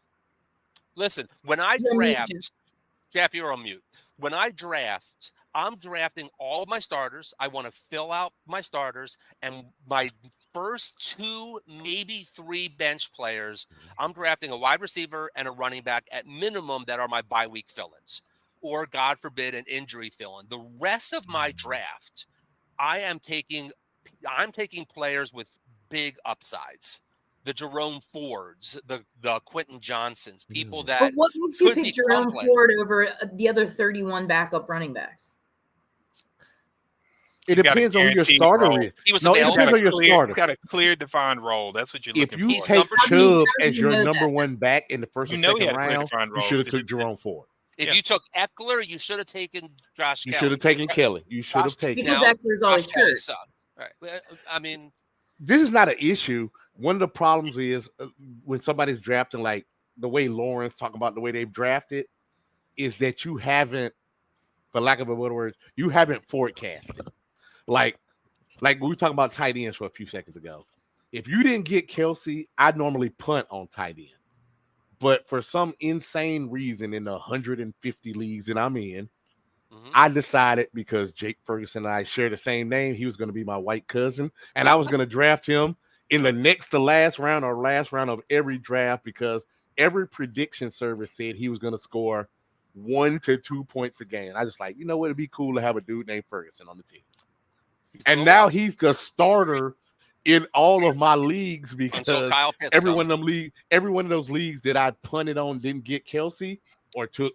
Listen, when I You're on mute, draft, Jeff, you're on mute. When I draft, I'm drafting all of my starters. I want to fill out my starters, and my first 2, maybe 3 bench players, I'm drafting a wide receiver and a running back at minimum that are my bye week fill-ins, or God forbid, an injury fill-in. The rest of my draft, I'm taking players with big upsides. The Jerome Fords, the Quentin Johnsons, people But that what makes you could pick become Jerome players. Ford over the other 31 backup running backs? it He's got a depends on who your guaranteed starter role. is. He was No, it available. depends on your starter. He's got a clear, defined role. That's what you're If looking you for. He's take number How do you- Chubb how do as you your know number that? 1 back in the first You or know he second had a clear, round, defined you role. should have because took Jerome Ford. If Yeah. you took Eckler, you should have taken Josh You Kelly. should have taken Kelly. You should have taken. Because Now, Eckler's always Josh Kelly hurt. sucked. Right. Well, I mean, This is not an issue. One of the problems is when somebody's drafting, like the way Lauren's talking about the way they've drafted, is that you haven't, for lack of a better word, you haven't forecasted. Like we were talking about tight ends for a few seconds ago. If you didn't get Kelsey, I'd normally punt on tight end. But for some insane reason in the 150 leagues that I'm in, mhm. I decided because Jake Ferguson and I share the same name, he was going to be my white cousin, and I was going to draft him in the next to last round or last round of every draft because every prediction service said he was going to score 1 to 2 points a game. I just like, you know what? It'd be cool to have a dude named Ferguson on the team. He's And doing now well. he's the starter in all of my leagues Until because Kyle Pitts every comes. one of those leagues that I punted on didn't get Kelsey or took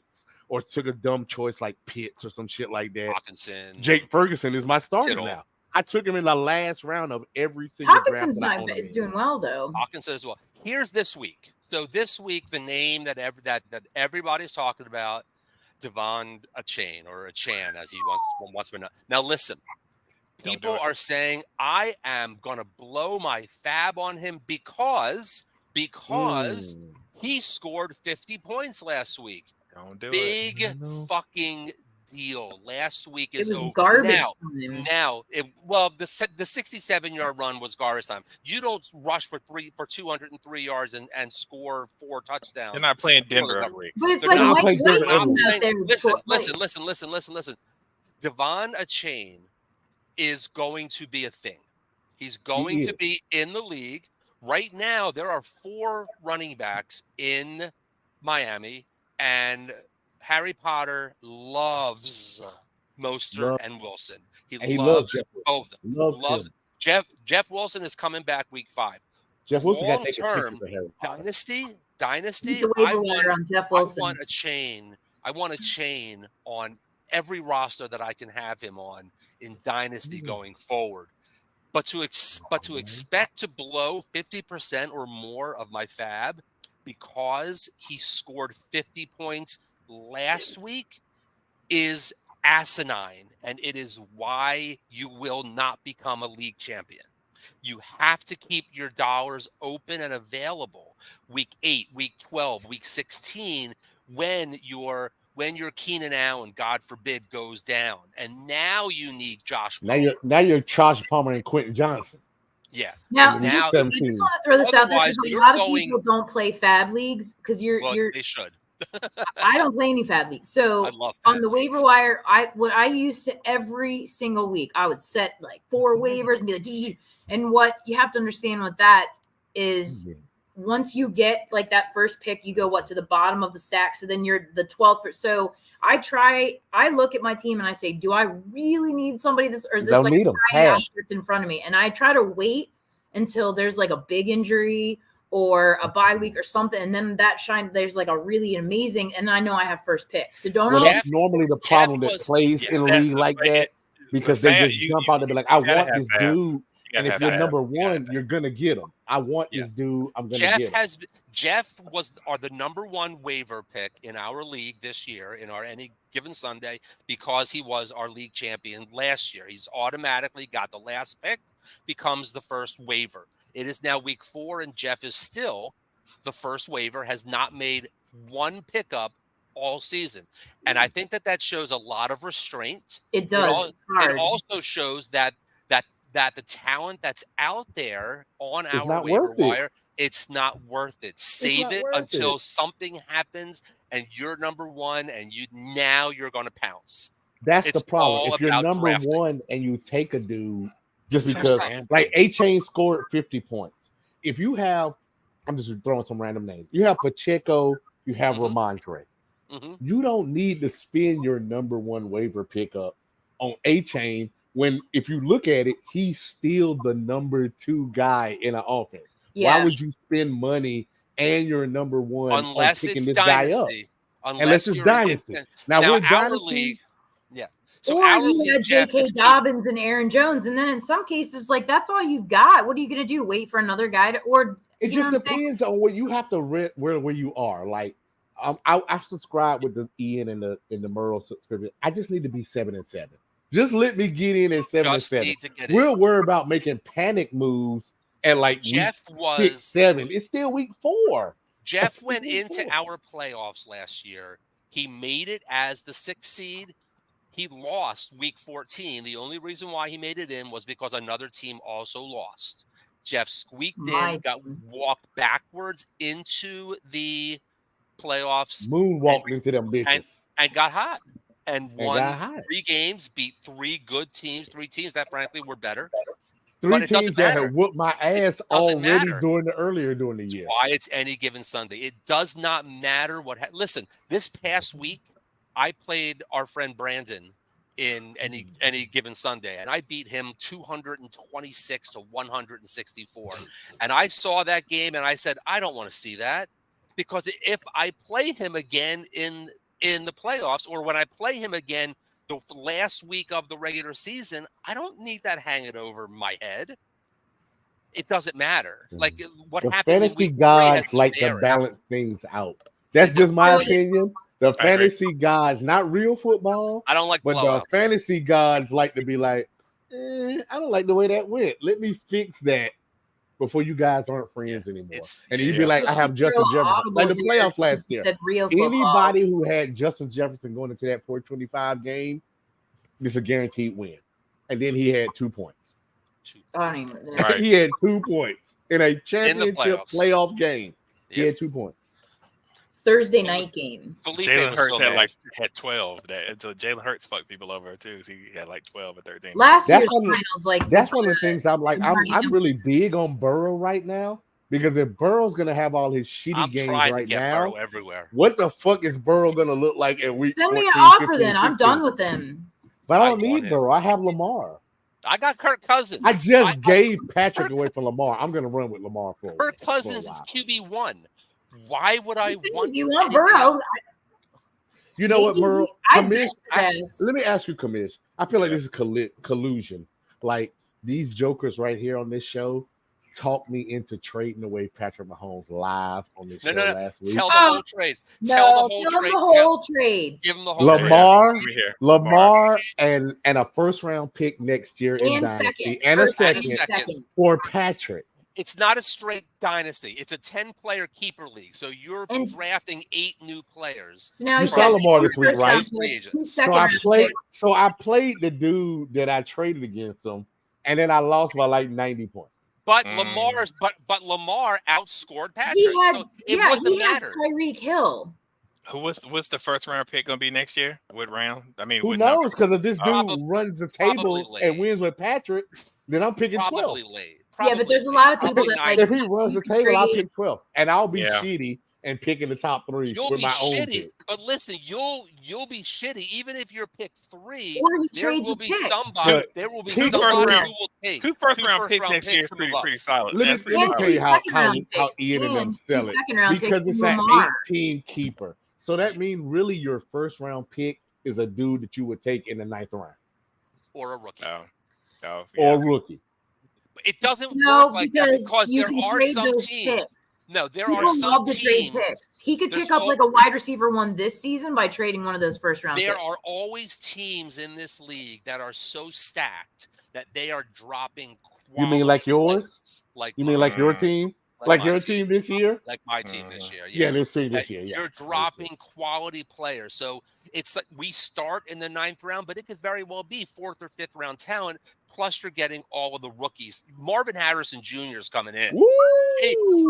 a dumb choice like Pitts or some shit like that. Hawkinson. Jake Ferguson is my starter Kittle. now. I took him in the last round of every single Hawkinson's draft. not is doing well though. Hawkinson as well. Here's this week. So this week, the name that everybody's talking about, Devon Achane or Achan as he wants to be known. Now listen, Don't do people it. are saying I am gonna blow my fab on him because he scored 50 points last week. Don't do it. Big No. fucking deal. Last week is It was over. garbage Now, time. the 67-yard run was garbage time. You don't rush for 203 yards and score 4 touchdowns. They're not playing Denver Really every week. But it's They're like not Mike playing White Denver out every there. Listen. Devon Achane is going to be a thing. He's going He to is. be in the league. Right now, there are 4 running backs in Miami, and Harry Potter loves Mostert and Wilson. He And he loves loves Jeff both of them. Loves him. Jeff Wilson is coming back week 5. Jeff Wilson got Long taken term, pictures of Harry Potter. Dynasty. Keep the I waiver wire on Jeff Wilson. want a chain. I want a chain on every roster that I can have him on in Dynasty going forward. But to expect to blow 50% or more of my fab because he scored 50 points last week is asinine, and it is why you will not become a league champion. You have to keep your dollars open and available week 8, week 12, week 16 when your when your Keenan Allen, God forbid, goes down, and now you need Josh Now Palmer. you're Josh Palmer and Quentin Johnson. Yeah. Now, And I just 17. want to throw this out there Otherwise, because a you're lot of going- people don't play fab leagues because Well, you're. they should. I don't play any fab leagues, so I love on fab the leagues. waiver wire, what I used to every single week, I would set like 4 waivers and be like, "Zzz." And what you have to understand with that is once you get like that first pick, you go to the bottom of the stack. So then you're the 12th. So I look at my team and I say, do I really need somebody this, or is this Don't like need 'em. a shiny Pass. asterisk in front of me? And I try to wait until there's like a big injury or a bye week or something, and then there's like a really amazing, and I know I have first pick. So don't Well, all that's normally the problem that plays in a that's league the like way that it- because with they fab, just you- jump you- out and be like, I you gotta want have this fab. dude. You gotta And if have you're fab. number You gotta have one, fab. you're gonna get him. I want this dude. I'm gonna get him. Jeff are the number one waiver pick in our league this year in our any given Sunday because he was our league champion last year. He's automatically got the last pick, becomes the first waiver. It is now week 4, and Jeff is still the first waiver, has not made one pickup all season. And I think that shows a lot of restraint. It does. It's hard. It also shows that the talent that's out there on It's our not waiver worth it. wire, it's not worth it. Save not it worth until it. something happens and you're number one and you're going to pounce. That's It's the problem. all If you're about number drafting. one and you take a dude just It's because, frustrating. like A-Chain scored 50 points. If you have, I'm just throwing some random names. You have Pacheco, you have Mhm. Ramondre. Mhm. You don't need to spend your number one waiver pickup on A-Chain when, if you look at it, he's still the number 2 guy in an offense. Yeah. Why would you spend money and your number one Unless on picking it's this guy up? dynasty. Unless it's dynasty. Now we're our dynasty. league. Yeah. So or our you league, had Jeff, J.K. is key. Dobbins and Aaron Jones, and then in some cases, like that's all you've got. What are you going to do? Wait for another guy to, or It you know just what I'm saying? depends on where you have to rent where you are. Like, I subscribe with the Ian and the Merle subscription. I just need to be 7-7. Just let me get in at 7-7. need to get in. We'll worry about making panic moves at like Jeff week was 6, 7. It's still week 4. Jeff went Week into 4. our playoffs last year. He made it as the 6th seed. He lost week 14. The only reason why he made it in was because another team also lost. Jeff squeaked My in, got team. walked backwards into the playoffs Moonwalked into them bitches. and got hot and won got hot. 3 games, beat 3 good teams, 3 teams that frankly were better. 3 it doesn't teams that matter. had whooped my ass doesn't already matter. earlier during the year. Why it's any given Sunday. It does not matter what. Listen, this past week, I played our friend Brandon in any given Sunday, and I beat him 226 to 164. And I saw that game, and I said, I don't want to see that because if I play him again in the playoffs, or when I play him again the last week of the regular season, I don't need that hanging over my head. It doesn't matter. Like what The happened in fantasy week 3 has gods like to bearing. balance things out. That's just my opinion. The agree. fantasy gods, not real football, I don't like but blowouts. the fantasy gods like to be like, I don't like the way that went. Let me fix that before you guys aren't friends anymore. And you'd be like, I have Justin Jefferson. Like the playoffs last year. Real football. Anybody who had Justin Jefferson going into that 425 game, it's a guaranteed win. And then he had 2 points. I don't even. Right. He had 2 points in a championship playoffs. playoff game. He Yep. had 2 points. Thursday night game. Felipe Jalen was Hurts so mad. had 12. So Jalen Hurts fucked people over too. So he had like 12 or 13. Last That's year's one of the- finals, like That's one of the things I'm like. I'm really big on Burrow right now because if Burrow's gonna have all his shitty I'm games trying to right get now, Burrow everywhere. what the fuck is Burrow gonna look like at week? send me an 14, offer 15, then. I'm 16? done with him. But I I don't want need him. Burrow. I have Lamar. I got Kirk Cousins. I just gave Kirk- Patrick away for Lamar. I'm gonna run with Lamar for Kirk a Cousins is while. QB1. Why would I Listen, want if you want anything Burrow, else? You know what, Merle? I Commish, bet his ass. let me ask you, Commish. I feel like this is collusion. Like these jokers right here on this show talked me into trading away Patrick Mahomes live on this show last week. Tell the whole trade. Tell the whole tell him trade. the whole trade. Give him the whole trade. Lamar, Let me hear. Lamar, and a first round pick next year in And Dynasty, second. and a First and second second. for Patrick. It's not a straight dynasty. It's a 10-player keeper league. So you're And- drafting 8 new players. So now You he's saw got Lamar two this week, first round right? picks, two So second So I round played. picks. So I played the dude that I traded against him, and then I lost by like 90 points. But but Lamar outscored Patrick. He had, So it yeah, wouldn't he has matter. Tyreek Hill. What's the first round pick gonna be next year? What round? I mean, Who what number? knows? Because if this dude Probably- runs the probably table late. and wins with Patrick, then I'm picking 12. Probably late. Yeah, but there's a Probably lot of late. people Probably that, like, If he nine. runs you the can table, I'll trade- pick 12, and I'll be Yeah. shitty and picking the top 3 You'll with be my own shitty, pick. but listen, you'll be shitty even if you're pick 3. Or he There trades will a be pick. somebody. But There will be two somebody first-round- who will take 2 first round first-round picks next year is to move pretty up. solid. Let me That's pretty tell solid. you two how second-round picks Ian and them and sell two it. second-round Because picks it's from an Lamar. 18 keeper. So that means really your first round pick is a dude that you would take in the 9th round Or a rookie. Oh, or yeah. a rookie. It doesn't No, work like that because you there can are trade some those teams. picks. No, there People are some love to trade teams. picks. He could There's pick up al- like a wide receiver one this season by trading one of those first round There picks. are always teams in this league that are so stacked that they are dropping quality You mean like yours? players. Like You mean mine. like your team? Like my your team this year? Like my team this year. Yeah, Yeah. this team that this year. Yeah. You're dropping quality players. So it's like we start in the 9th round, but it could very well be 4th or 5th round talent. Plus, you're getting all of the rookies. Marvin Harrison Jr. is coming in.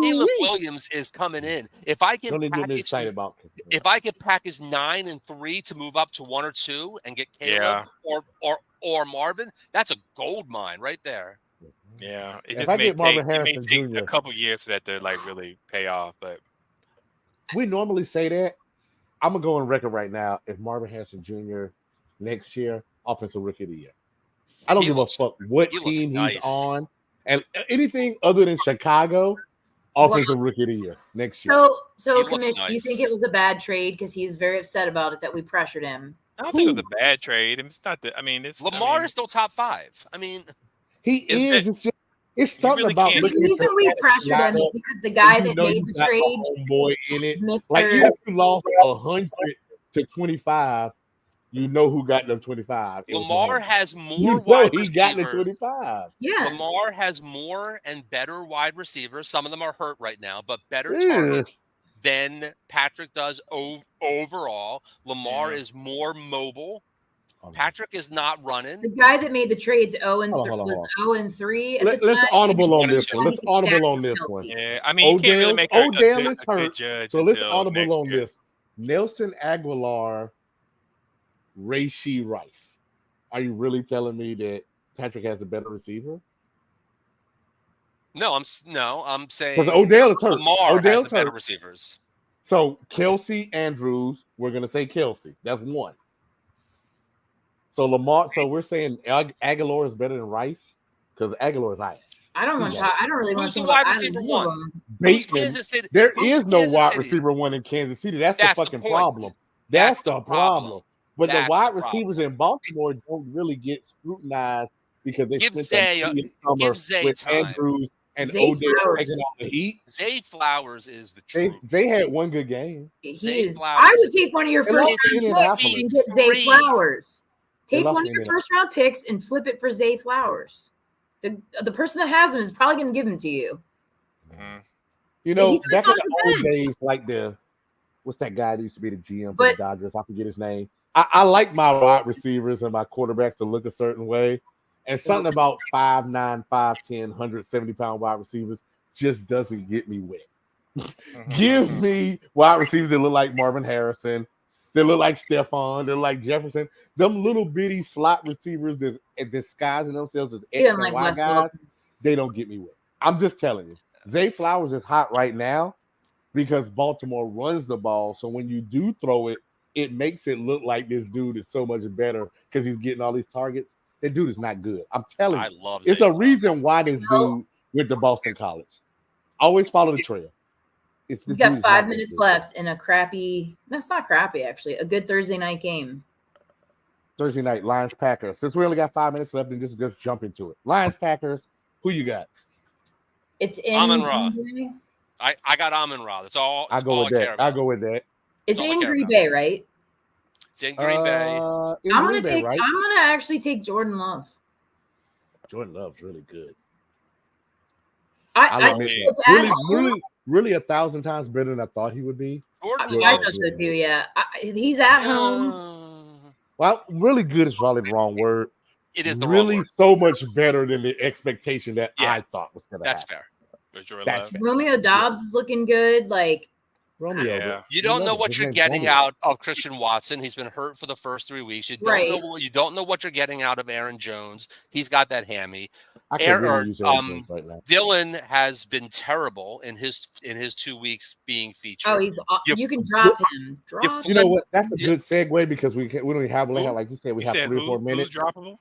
Caleb Williams is coming in. If I can Don't even get me package, excited about it. if I can package 9 and 3 to move up to 1 or 2 and get Caleb or Marvin, that's a gold mine right there. Yeah, it If just I may get Marvin take, Harrison Jr. a couple years for that to like really pay off. But We normally say that. I'm gonna go on record right now. If Marvin Harrison Jr. next year, offensive rookie of the year. I don't give a fuck what he looks team he's nice. on, and anything other than Chicago, offensive rookie of the year next year. So He looks Commish, do you think nice. it was a bad trade because he's very upset about it that we pressured him? I don't think it was a bad trade. It's not that. I mean, it's Lamar is still top 5. I mean, He is. It's something really about can't- The looking at reason the we pressured him is lineup because the guy and you that know made you the got trade, a homeboy in it. Mr. Like even if you lost 100 to 25, you know who got them 25. It was Lamar Mahomes. has more You know wide he got the receivers. 25. yeah, Lamar has more and better wide receivers. Some of them are hurt right now, but better Yeah. targets than Patrick does overall. Lamar Yeah. is more mobile. Patrick is not running. the guy that made the trades Hold on. was 0-3 at the time. Let's honorable on One and this two. one. Let's He's honorable stacked on with this Kelsey. one. Yeah, I mean, you can't really make Odell a is good hurt, judge. So let's until honorable next on year. this. Nelson Aguilar, Rashee Rice. Are you really telling me that Patrick has a better receiver? No, I'm saying Because Odell is hurt. Lamar has Odell's the better hurt. receivers. So Kelsey Andrews, we're gonna say Kelsey. That's one. So Lamar. So we're saying Aguilar is better than Rice because Aguilar is ass. I don't really want Who's to the think wide about receiver either one? of them. Who's Bateman. Kansas City? There Who's is no Kansas wide City? receiver one in Kansas City. That's That's the the fucking point. problem. That's That's the the problem. But That's the wide the problem. receivers in Baltimore don't really get scrutinized because they Give spent Zay- the summer give Zay with time. Andrews and Zay Odell Flowers. taking out the heat. Zay Flowers is the truth. They had one good game. Zay Flowers. I would take one of your They first lost to round picks Indianapolis. and get Zay 3. Flowers. They Take lost one to of your Indianapolis. first round picks and flip it for Zay Flowers. The person that has him is probably going to give him to you. Mhm. You know, He sits back on in the the old bench. days, like what's that guy that used to be the GM for But- the Dodgers? I forget his name. I like my wide receivers and my quarterbacks to look a certain way. And something about 5'9", 5'10", 170-pound wide receivers just doesn't get me wet. Mhm. Give me wide receivers that look like Marvin Harrison, that look like Stephon, they look like Jefferson. Them little bitty slot receivers that's disguising themselves as He X doesn't and like Y Wes guys, Wilson. they don't get me wet. I'm just telling you. Zay Flowers is hot right now because Baltimore runs the ball. So when you do throw it, it makes it look like this dude is so much better because he's getting all these targets. That dude is not good. I'm telling I you. love It's Zay a Flowers. reason why this dude went to Boston College. Always follow the trail. We've got 5 minutes left in a crappy, that's not crappy actually, a good Thursday night game. Thursday night, Lions Packers. Since we only got 5 minutes left, then just jump into it. Lions Packers. Who you got? It's in Amon-Ra. Green Bay. I got Amon-Ra. That's all. I That's go all with I care that. about. I go with that. It's That's all I in care Green about. Bay, right? It's in Green Bay. In I'm Green gonna Bay, right? I'm gonna actually take Jordan Love. Jordan Love's really good. I'll admit it's that. at home. Really 1,000 times better than I thought he would be. Jordan I loves thought so it. too. Yeah, he's at home. Well, really good is probably the wrong word. It is the wrong Really word. so much better than the expectation that Yeah, I thought was going to That's happen. fair. With your That's love. fair. Romeo Dobbs is looking good. Like Romeo. Yeah. You don't know love it. what His you're name's getting Romeo. out of Christian Watson. He's been hurt for the first 3 weeks. You don't know Right. what you don't know what you're getting out of Aaron Jones. He's got that hammy. I could really use Aaron Jones right now. Dylan has been terrible in his 2 weeks being featured. oh, you can drop him. Drop. You know what? That's a good segue because we don't even have like you said, we have 3 or 4 minutes. Who's droppable?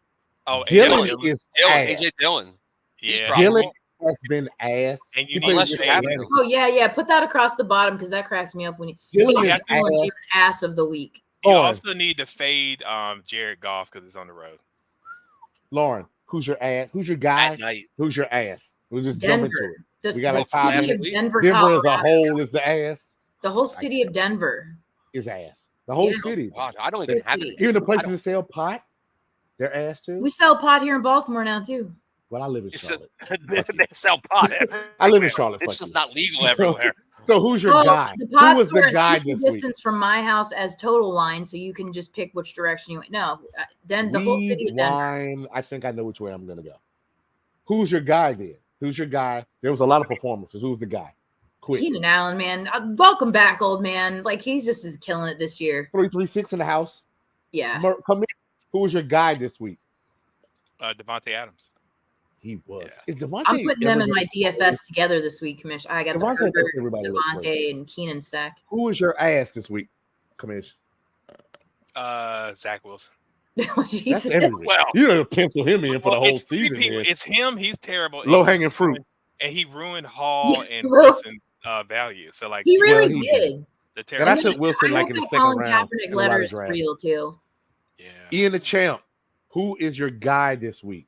Oh, Dylan AJ is AJ ass. Dillon. He's Yeah. Dylan droppable. has been ass. And you He need plays Unless with you have Atlanta. him. Oh yeah. Put that across the bottom because that cracks me up when Dylan Yeah. is Dylan ass. is ass of the week. You Lauren. also need to fade Jared Goff because it's on the road. Lauren, who's your ass? Who's your guy? At night. Who's your ass? We'll just jump into Denver. it. The, We got the like 5 city minutes. of Denver, Denver as a Colorado. whole is the ass. The whole city of Denver. Is ass. The whole Yeah. city. God, I don't even have it. Even the places that sell pot, they're ass too. We sell pot here in Baltimore now too. Well, I live in It's a- Charlotte. they sell pot. I live in Charlotte. It's fuck just you. not legal everywhere. So who's your Well, guy? the Who pot was store the is guy equal this week? distance from my house as total line, so you can just pick which direction you want. No, then the whole city of Denver. Wine. I think I know which way I'm gonna go. Who's your guy then? Who's your guy? There was a lot of performances. Who's the guy? Quick. Keenan Allen, man. Welcome back, old man. Like he just is killing it this year. 336 in the house. Yeah. Come in. Who was your guy this week? Devontae Adams. He was. Yeah. Is Devontae I'm putting them in ever my good? DFS together this week, Commish. I got Devontae the makes Herbert, everybody look good. Devontae, and Keenan Sack. Who was your ass this week, Commish? Zach Wilson. Oh, That's Jesus. everything. Well, You done pencil him in for the whole it's season. It's him. He's terrible. Low hanging fruit. And he ruined Hall and Well, Wilson value. So like He really he did. the And terrible. I took Wilson I like hope in the that second Colin round. Kaepernick in a lot of letter is drafts. real too. Yeah. Ian the Champ, who is your guy this week?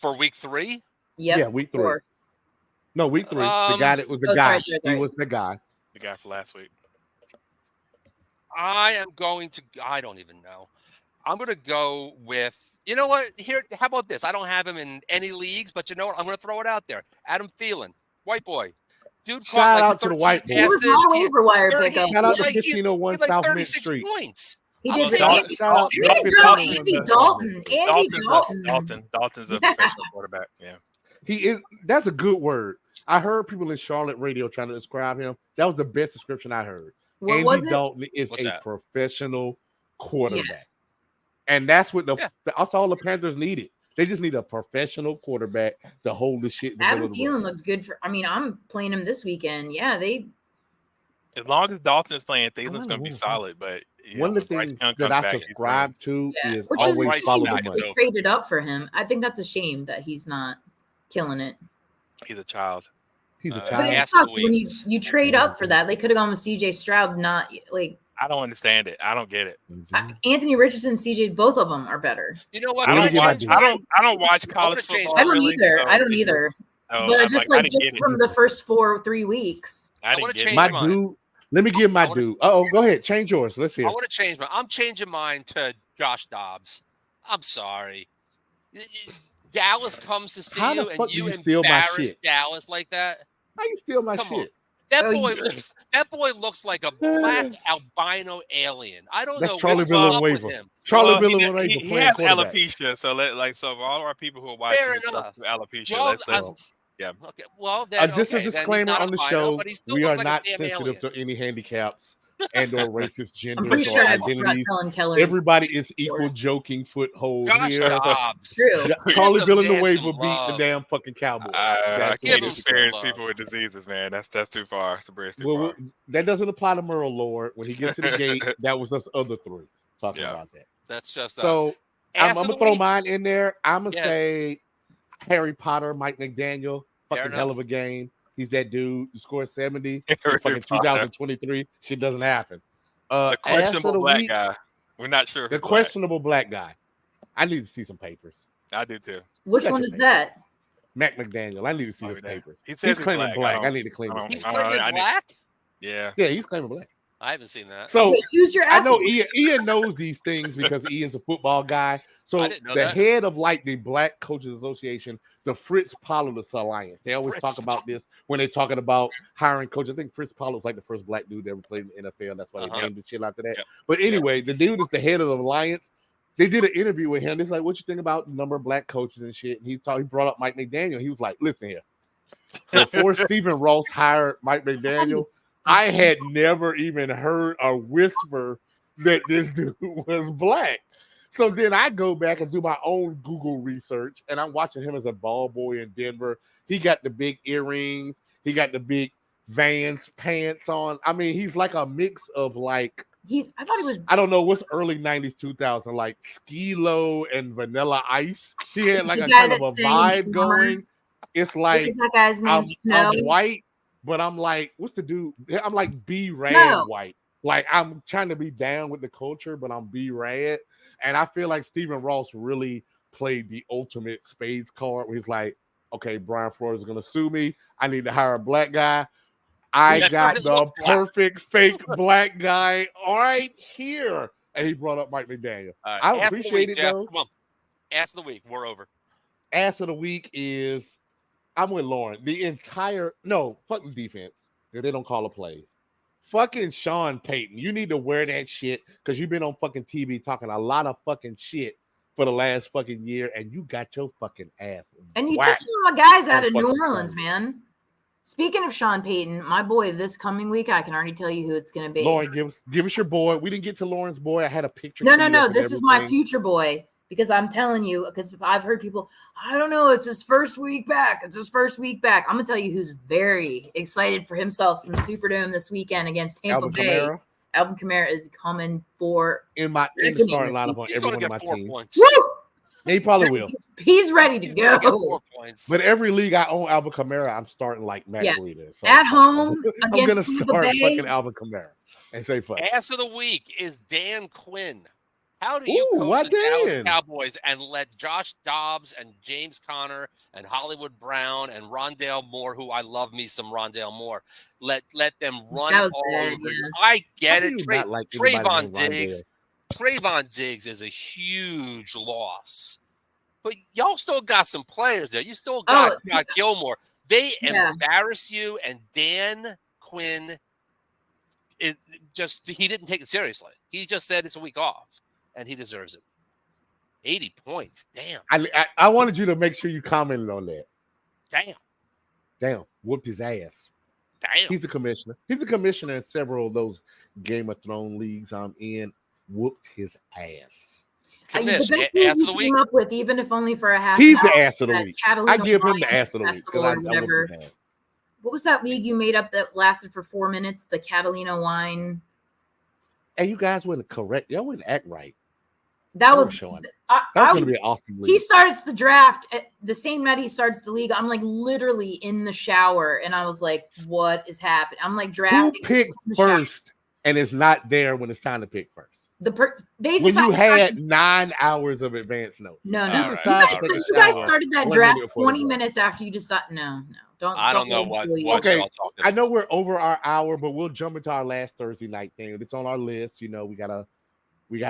for week 3. Yep. Yeah, week 3. 4. No, week 3. The guy that was the oh, guy. sorry. He was the guy. The guy for last week. I am going to. I don't even know. I'm going to go with. You know what? Here, how about this? I don't have him in any leagues, but you know what? I'm going to throw it out there. Adam Thielen, white boy, dude. Shout caught out to the 13 white boy. He was passes. my waiver wire pickup. Shout out to Like, he 1501 had like South Mint 36 Street. points. He I'll did take the it. Andy, Shout out you didn't drop Andy Dalton. Andy Dalton. Dalton's a professional quarterback. Yeah. He is. That's a good word. I heard people in Charlotte radio trying to describe him. That was the best description I heard. What Andy was it? Dalton is What's a that? professional quarterback. And that's what that's all the Panthers needed. They just need a professional quarterback to hold the shit. In the Adam middle of the road. Thielen looked good for. I mean, I'm playing him this weekend. Yeah, they. As long as Dalton is playing, Thielen's don't going to be know. solid. But One of the Bryce things Young that comes I back, he's subscribe to Yeah. is Which is always Bryce follow Young the is money. over. traded up for him. I think that's a shame that he's not killing it. he's a child. He's a But But child. it Ask sucks when Louise. you trade up for that. They could have gone with CJ Stroud, not like I don't understand it. I don't get it. Anthony Richardson, CJ. Both of them are better. You know what? I Let me don't get my watch. dude. I don't watch college change football. mine. I don't really, either. so I don't it either. just- so But I'm just I like didn't just get it. from the first 4-3 weeks. I wanna didn't get change it. My mine. dude. Let me give my I wanna- dude. Go ahead. Change yours. Let's hear. I want to change mine. I'm changing mine to Josh Dobbs. I'm sorry. Dallas comes to see How the you, fuck and do you you steal my embarrass shit? Dallas like that. How you steal my Come on. shit? That Oh, boy you- looks. That boy looks like a black albino alien. I don't That's know Charlie what's Villanueva. up with him. Charlie Well, Villanueva he playing has quarterback. alopecia, so so for all of our people who are watching Fair who suffer enough. from alopecia, Well, let's Okay. Well, then Just okay, a then he's disclaimer not on the albino, show: but he still we looks are like not a damn sensitive alien. to any handicaps and/or racist I'm genders pretty or sure I forgot identities. Helen Keller. Everybody is equal joking foothold Josh here. Dobbs. True. Charlie Give the man Villanueva some beat the love. damn fucking Cowboys. I That's Give can't him what some experience love. people with diseases, man. That's too far. It's a bridge too Well, far. that doesn't apply to Merle Lord. When he gets to the gate, that was us other three talking Yeah. about that. That's just So I'm Ass of gonna the throw week. mine in there. I'm gonna Yeah. say Harry Potter, Mike McDaniel, Fair fucking enough. hell of a game. He's that dude who scored 70. Harry Fucking Potter. 2023, shit doesn't happen. The Ass of questionable the black week, guy. We're not sure. the who's black. questionable black guy. I need to see some papers. I do too. Which Got one your is paper. that? Mac McDaniel. I need to see Oh, his yeah. papers. He says He's he's claiming black. black. I need to claim I his don't- He's papers. I don't- claiming I need- black. Yeah. Yeah, he's claiming black. I haven't seen that. So Wait, use your I know ass. Ian knows these things because Ian's a football guy. So I didn't know the that. head of like the Black Coaches Association, the Fritz Pollard's Alliance, they always Fritz talk about this when they're talking about hiring coaches. I think Fritz Pollard was like the first black dude that ever played in the NFL. That's why they named the shit after that. Yep. But anyway, the dude is the head of the alliance. They did an interview with him. It's like, what you think about the number of black coaches and shit? And he brought up Mike McDaniel. He was like, listen here. Before Stephen Ross hired Mike McDaniel, I had never even heard a whisper that this dude was black. So then I go back and do my own Google research, and I'm watching him as a ball boy in Denver. He got the big earrings. He got the big Vans pants on. I mean, he's like a mix of like, I thought he was. I don't know what's early 90s, 2000, like Skee-Lo and Vanilla Ice. He had like The a guy kind of that a sang vibe Summer. going. It's What like, is that guy's name? Snow. I'm white, but I'm like, what's the dude? I'm like B-Rad Snow. white. Like, I'm trying to be down with the culture, but I'm B-Rad. And I feel like Stephen Ross really played the ultimate spades card where he's like, okay, Brian Flores is going to sue me. I need to hire a black guy. I got the perfect fake black guy right here. And he brought up Mike McDaniel. All right. I Ass of the appreciate week, it, Jeff. though. Come on. Ass of the week. We're over. Ass of the week is, I'm with Lauren. Fuck the defense. They don't call the plays. Fucking Sean Payton. You need to wear that shit because you've been on fucking TV talking a lot of fucking shit for the last fucking year, and you got your fucking ass. And you took whacked some of my guys out on of New fucking Orleans, Sunday. man. Speaking of Sean Payton, my boy, this coming week, I can already tell you who it's going to be. Lauren, give us your boy. We didn't get to Lauren's boy. I had a picture. No. This is my future boy because I'm telling you, because I've heard people, I don't know, it's his first week back. I'm going to tell you who's very excited for himself some Superdome this weekend against Tampa Bay. Kamara. Alvin Kamara is coming for In the starting lineup on He's every going to one of get my 4 teams. points. Woo! He probably will. He's ready to go. 4 points. But every league I own Alvin Kamara, I'm starting like Matt Breida. So At home I'm gonna against Tampa start Bay. fucking Alvin Kamara and say fuck. Ass of the week is Dan Quinn. How do you Ooh, coach the Dallas Dan? Cowboys and let Josh Dobbs and James Conner and Hollywood Brown and Rondale Moore, who I love me some Rondale Moore, let them run That was all bad, over you? yeah. I get How it. do you not like anybody Trayvon named Rondale? Diggs. Trayvon Diggs is a huge loss. But y'all still got some players there. You still got Gilmore. They embarrass you, and Dan Quinn he didn't take it seriously. He just said it's a week off, and he deserves it. 80 points. Damn. I wanted you to make sure you commented on that. Damn. Whooped his ass. Damn. He's a commissioner. He's a commissioner in several of those Game of Thrones leagues I'm in. Whooped his ass. The best thing you came up with, even if only for a half. He's the ass of the week. Catalina I give him Lions the ass of the week because I whooped his ass. What was that league you made up that lasted for 4 minutes? The Catalina wine. And you guys wouldn't correct. Y'all wouldn't act right. That was showing. That was going to be an awesome league. He starts the draft the same night he starts the league. I'm like literally in the shower, and I was like, "What is happening?" I'm like drafting. Who picks first and is not there when it's time to pick first? When you had 9 hours of advance notice. No. Right, You guys started that draft 20 minutes after you decided. No. I don't know what okay, y'all talking about. I know we're over our hour, but we'll jump into our last Thursday night thing. It's on our list. You know, we gotta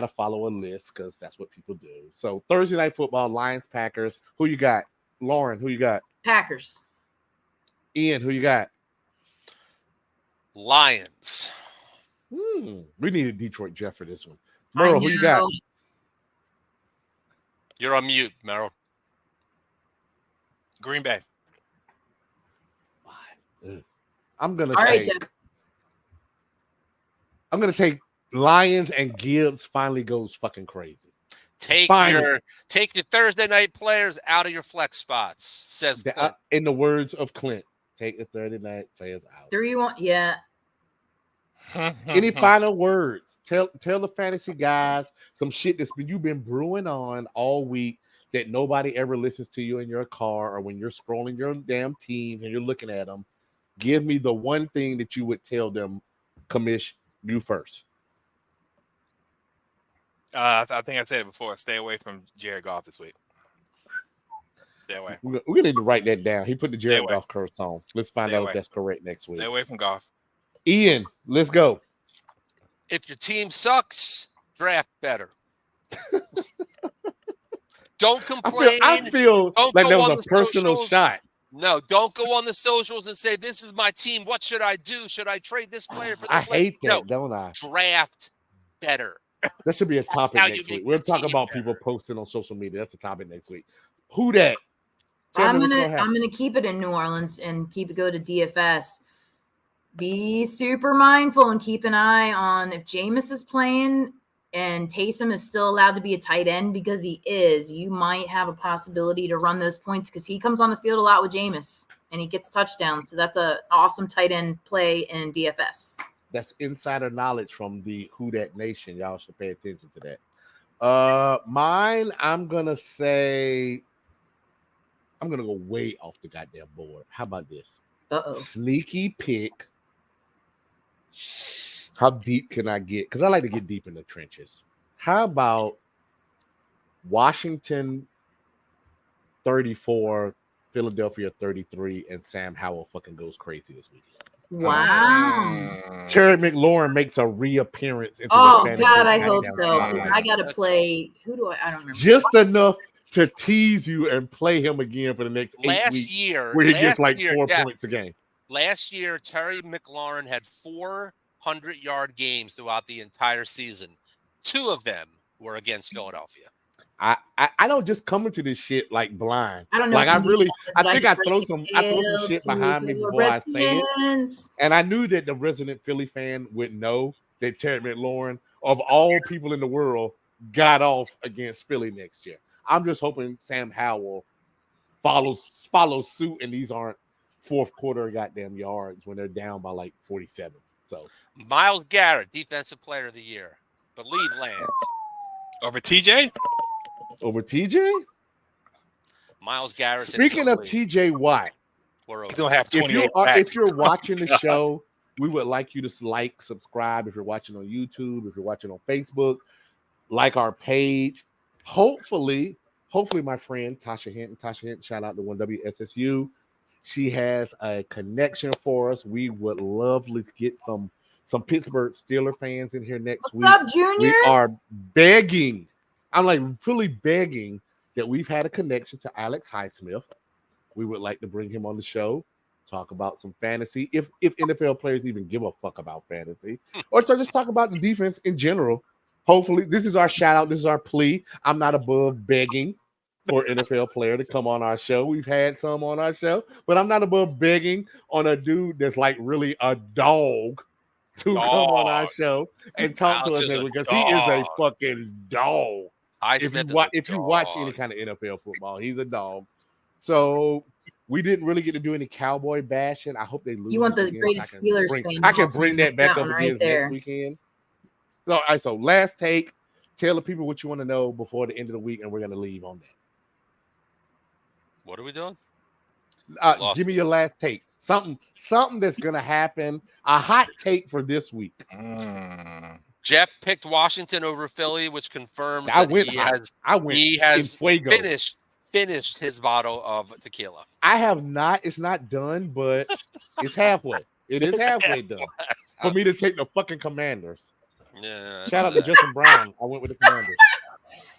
follow a list because that's what people do. So Thursday night football, Lions, Packers. Who you got? Lauren, who you got? Packers. Ian, who you got? Lions. We needed Detroit Jeff for this one. Merle, who you got? You're on mute, Merle. Green Bay. I'm gonna take Lions, and Gibbs finally goes fucking crazy. Take your Thursday night players out of your flex spots, says Clint. In the words of Clint, take the Thursday night players out. 3-1, yeah. Any final words? Tell the fantasy guys some shit you've been brewing on all week that nobody ever listens to you in your car or when you're scrolling your damn teams and you're looking at them. Give me the one thing that you would tell them, Commish, you first. I think I said it before. Stay away from Jared Goff this week. Stay away. We're going to need to write that down. He put the Jared Goff curse on. Let's find out if that's correct next week. Stay away from Goff. Ian, let's go. If your team sucks, draft better. Don't complain. I feel Don't like go that was on a the personal socials. shot. No, don't go on the socials and say, this is my team. What should I do? Should I trade this player for I this player? hate that, No, don't I? draft better. That should be a That's topic how you next make week. We'll your talk team about better. people posting on social media. That's a topic next week. Who that? Tell me what's gonna happen. I'm gonna keep it in New Orleans and keep it go to DFS. Be super mindful and keep an eye on if Jameis is playing and Taysom is still allowed to be a tight end, because he is. You might have a possibility to run those points because he comes on the field a lot with Jameis and he gets touchdowns. So that's an awesome tight end play in DFS. That's insider knowledge from the Who Dat Nation. Y'all should pay attention to that. Mine, I'm gonna say, I'm gonna go way off the goddamn board. How about this? Sneaky pick. How deep can I get? Because I like to get deep in the trenches. How about Washington 34, Philadelphia 33, and Sam Howell fucking goes crazy this weekend? Wow. Terry McLaurin makes a reappearance. Into Oh, the God, I hope goddamn so. Because spotlight. I got to play. Who do I don't remember. Just enough to tease you and play him again for the next 8 weeks. Where he gets like 4 points a game. Last year, Terry McLaurin had 400-yard games throughout the entire season. 2 of them were against Philadelphia. I don't just come into this shit like blind. I don't know. Like I think I throw some failed shit to behind me the before I say it. Redskins. And I knew that the resident Philly fan would know that Terry McLaurin, of all people in the world, got off against Philly next year. I'm just hoping Sam Howell follows suit, and these aren't fourth quarter goddamn yards when they're down by like 47. So Myles Garrett, defensive player of the year. Believe lands. Over TJ? Over TJ? Myles Garrett. Speaking of TJ Watt, he's gonna have 28 if you're watching the show, we would like you to like, subscribe. If you're watching on YouTube, if you're watching on Facebook, like our page. Hopefully, my friend Tasha Hinton, shout out to 1WSSU. She has a connection for us. We would love to get some Pittsburgh Steelers fans in here next week. What's up, Junior? We are begging. I'm like really begging that we've had a connection to Alex Highsmith. We would like to bring him on the show, talk about some fantasy. If NFL players even give a fuck about fantasy, or to just talk about the defense in general. Hopefully, this is our shout out. This is our plea. I'm not above begging for an NFL player to come on our show. We've had some on our show, but I'm not above begging on a dude that's like really a dog to come on our show and talk to us because he is a fucking dog. If you watch any kind of NFL football, he's a dog. So we didn't really get to do any Cowboy bashing. I hope they lose. You want the greatest Steelers fan? I can bring that back up again next weekend. So last take. Tell the people what you want to know before the end of the week, and we're gonna leave on that. What are we doing? Give me your last take. Something that's gonna happen. A hot take for this week. Jeff picked Washington over Philly, which confirms he has finished his bottle of tequila. I have not. It's not done, but it's halfway. It is halfway done for me to take the fucking Commanders. Yeah. Shout out to Justin Brown. I went with the Commanders.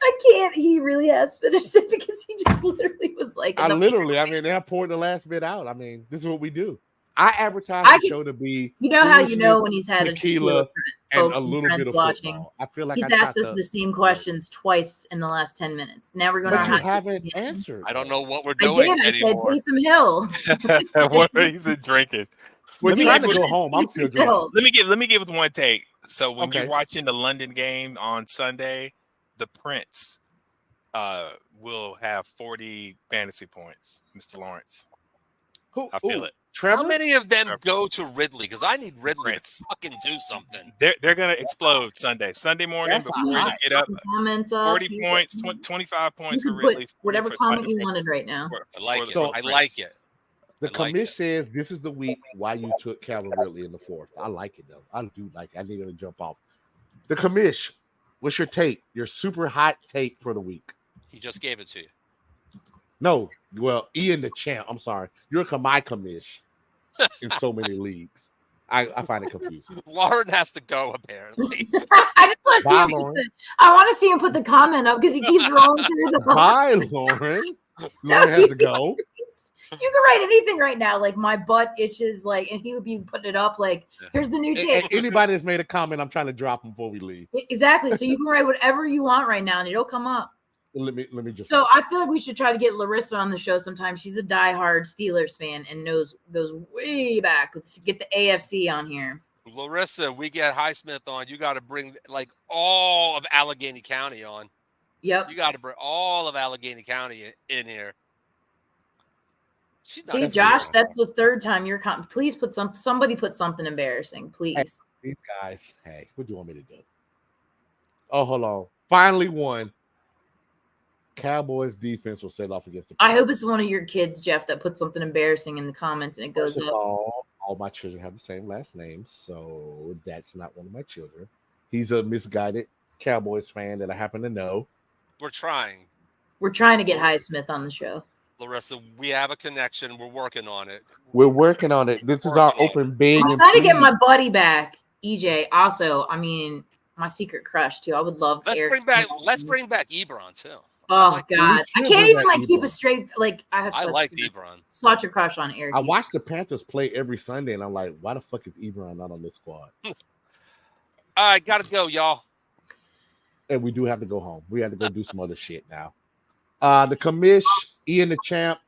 I can't. He really has finished it because he just literally was like. I mean, they poured the last bit out. I mean, this is what we do. I advertise the show to be. You know how you know when he's had tequila and a little bit of watching. Football. I feel like he's asked us the same questions twice in the last 10 minutes. Now we're going to haven't answered. I don't know what we're doing anymore. I said Taysom Hill. What he's drinking. We're trying to go home. I'm still drinking. Let me give one take. So when you're watching the London game on Sunday, the Prince will have 40 fantasy points, Mr. Lawrence. I feel it. Trevor? How many of them go to Ridley? Because I need Ridley to fucking do something. They're gonna explode Sunday morning before we get up. 40 points, 25 points for Ridley. Whatever comment you wanted right now. I like it. I like it. The commish says this is the week why you took Calvin Ridley in the 4th. I like it though. I do like it. I need him to jump off. The commish, what's your take? Your super hot take for the week? He just gave it to you. No, well, Ian the champ. I'm sorry. You're my commish in so many leagues. I find it confusing. Lauren has to go apparently. I just want to see Bye, him. Lauren. I want to see him put the comment up because he keeps rolling through the. Bye, Lauren. Lauren has to go. You can write anything right now, like my butt itches, like, and he would be putting it up, like, here's the new tape. Anybody that's made a comment, I'm trying to drop them before we leave. Exactly. So you can write whatever you want right now, and it'll come up. Let me just. So I feel like we should try to get Larissa on the show sometime. She's a diehard Steelers fan and goes way back. Let's get the AFC on here. Larissa, we get Highsmith on. You got to bring like all of Allegheny County on. Yep. You got to bring all of Allegheny County in here. See, Josh, that's the third time you're please put somebody put something embarrassing, please. Hey, these guys, hey, what do you want me to do? Oh, hold on. Finally won. Cowboys defense will set off against the I hope it's one of your kids, Jeff, that puts something embarrassing in the comments and it goes up. All my children have the same last name, so that's not one of my children. He's a misguided Cowboys fan that I happen to know. We're trying. We're trying to get Highsmith on the show. Larissa, we have a connection. We're working on it. We're working on it. This is our open big. I'm trying to get my buddy back, EJ. Also, I mean, my secret crush too. I would love. Let's bring back Ebron too. Oh God, I can't even like keep a straight. Like I like Ebron. Such a crush on Eric. I watch the Panthers play every Sunday, and I'm like, why the fuck is Ebron not on this squad? All right, gotta go, y'all. And we do have to go home. We have to go do some other shit now. The commish, Ian the champ,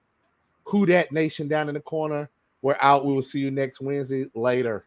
Who Dat Nation down in the corner. We're out. We will see you next Wednesday. Later.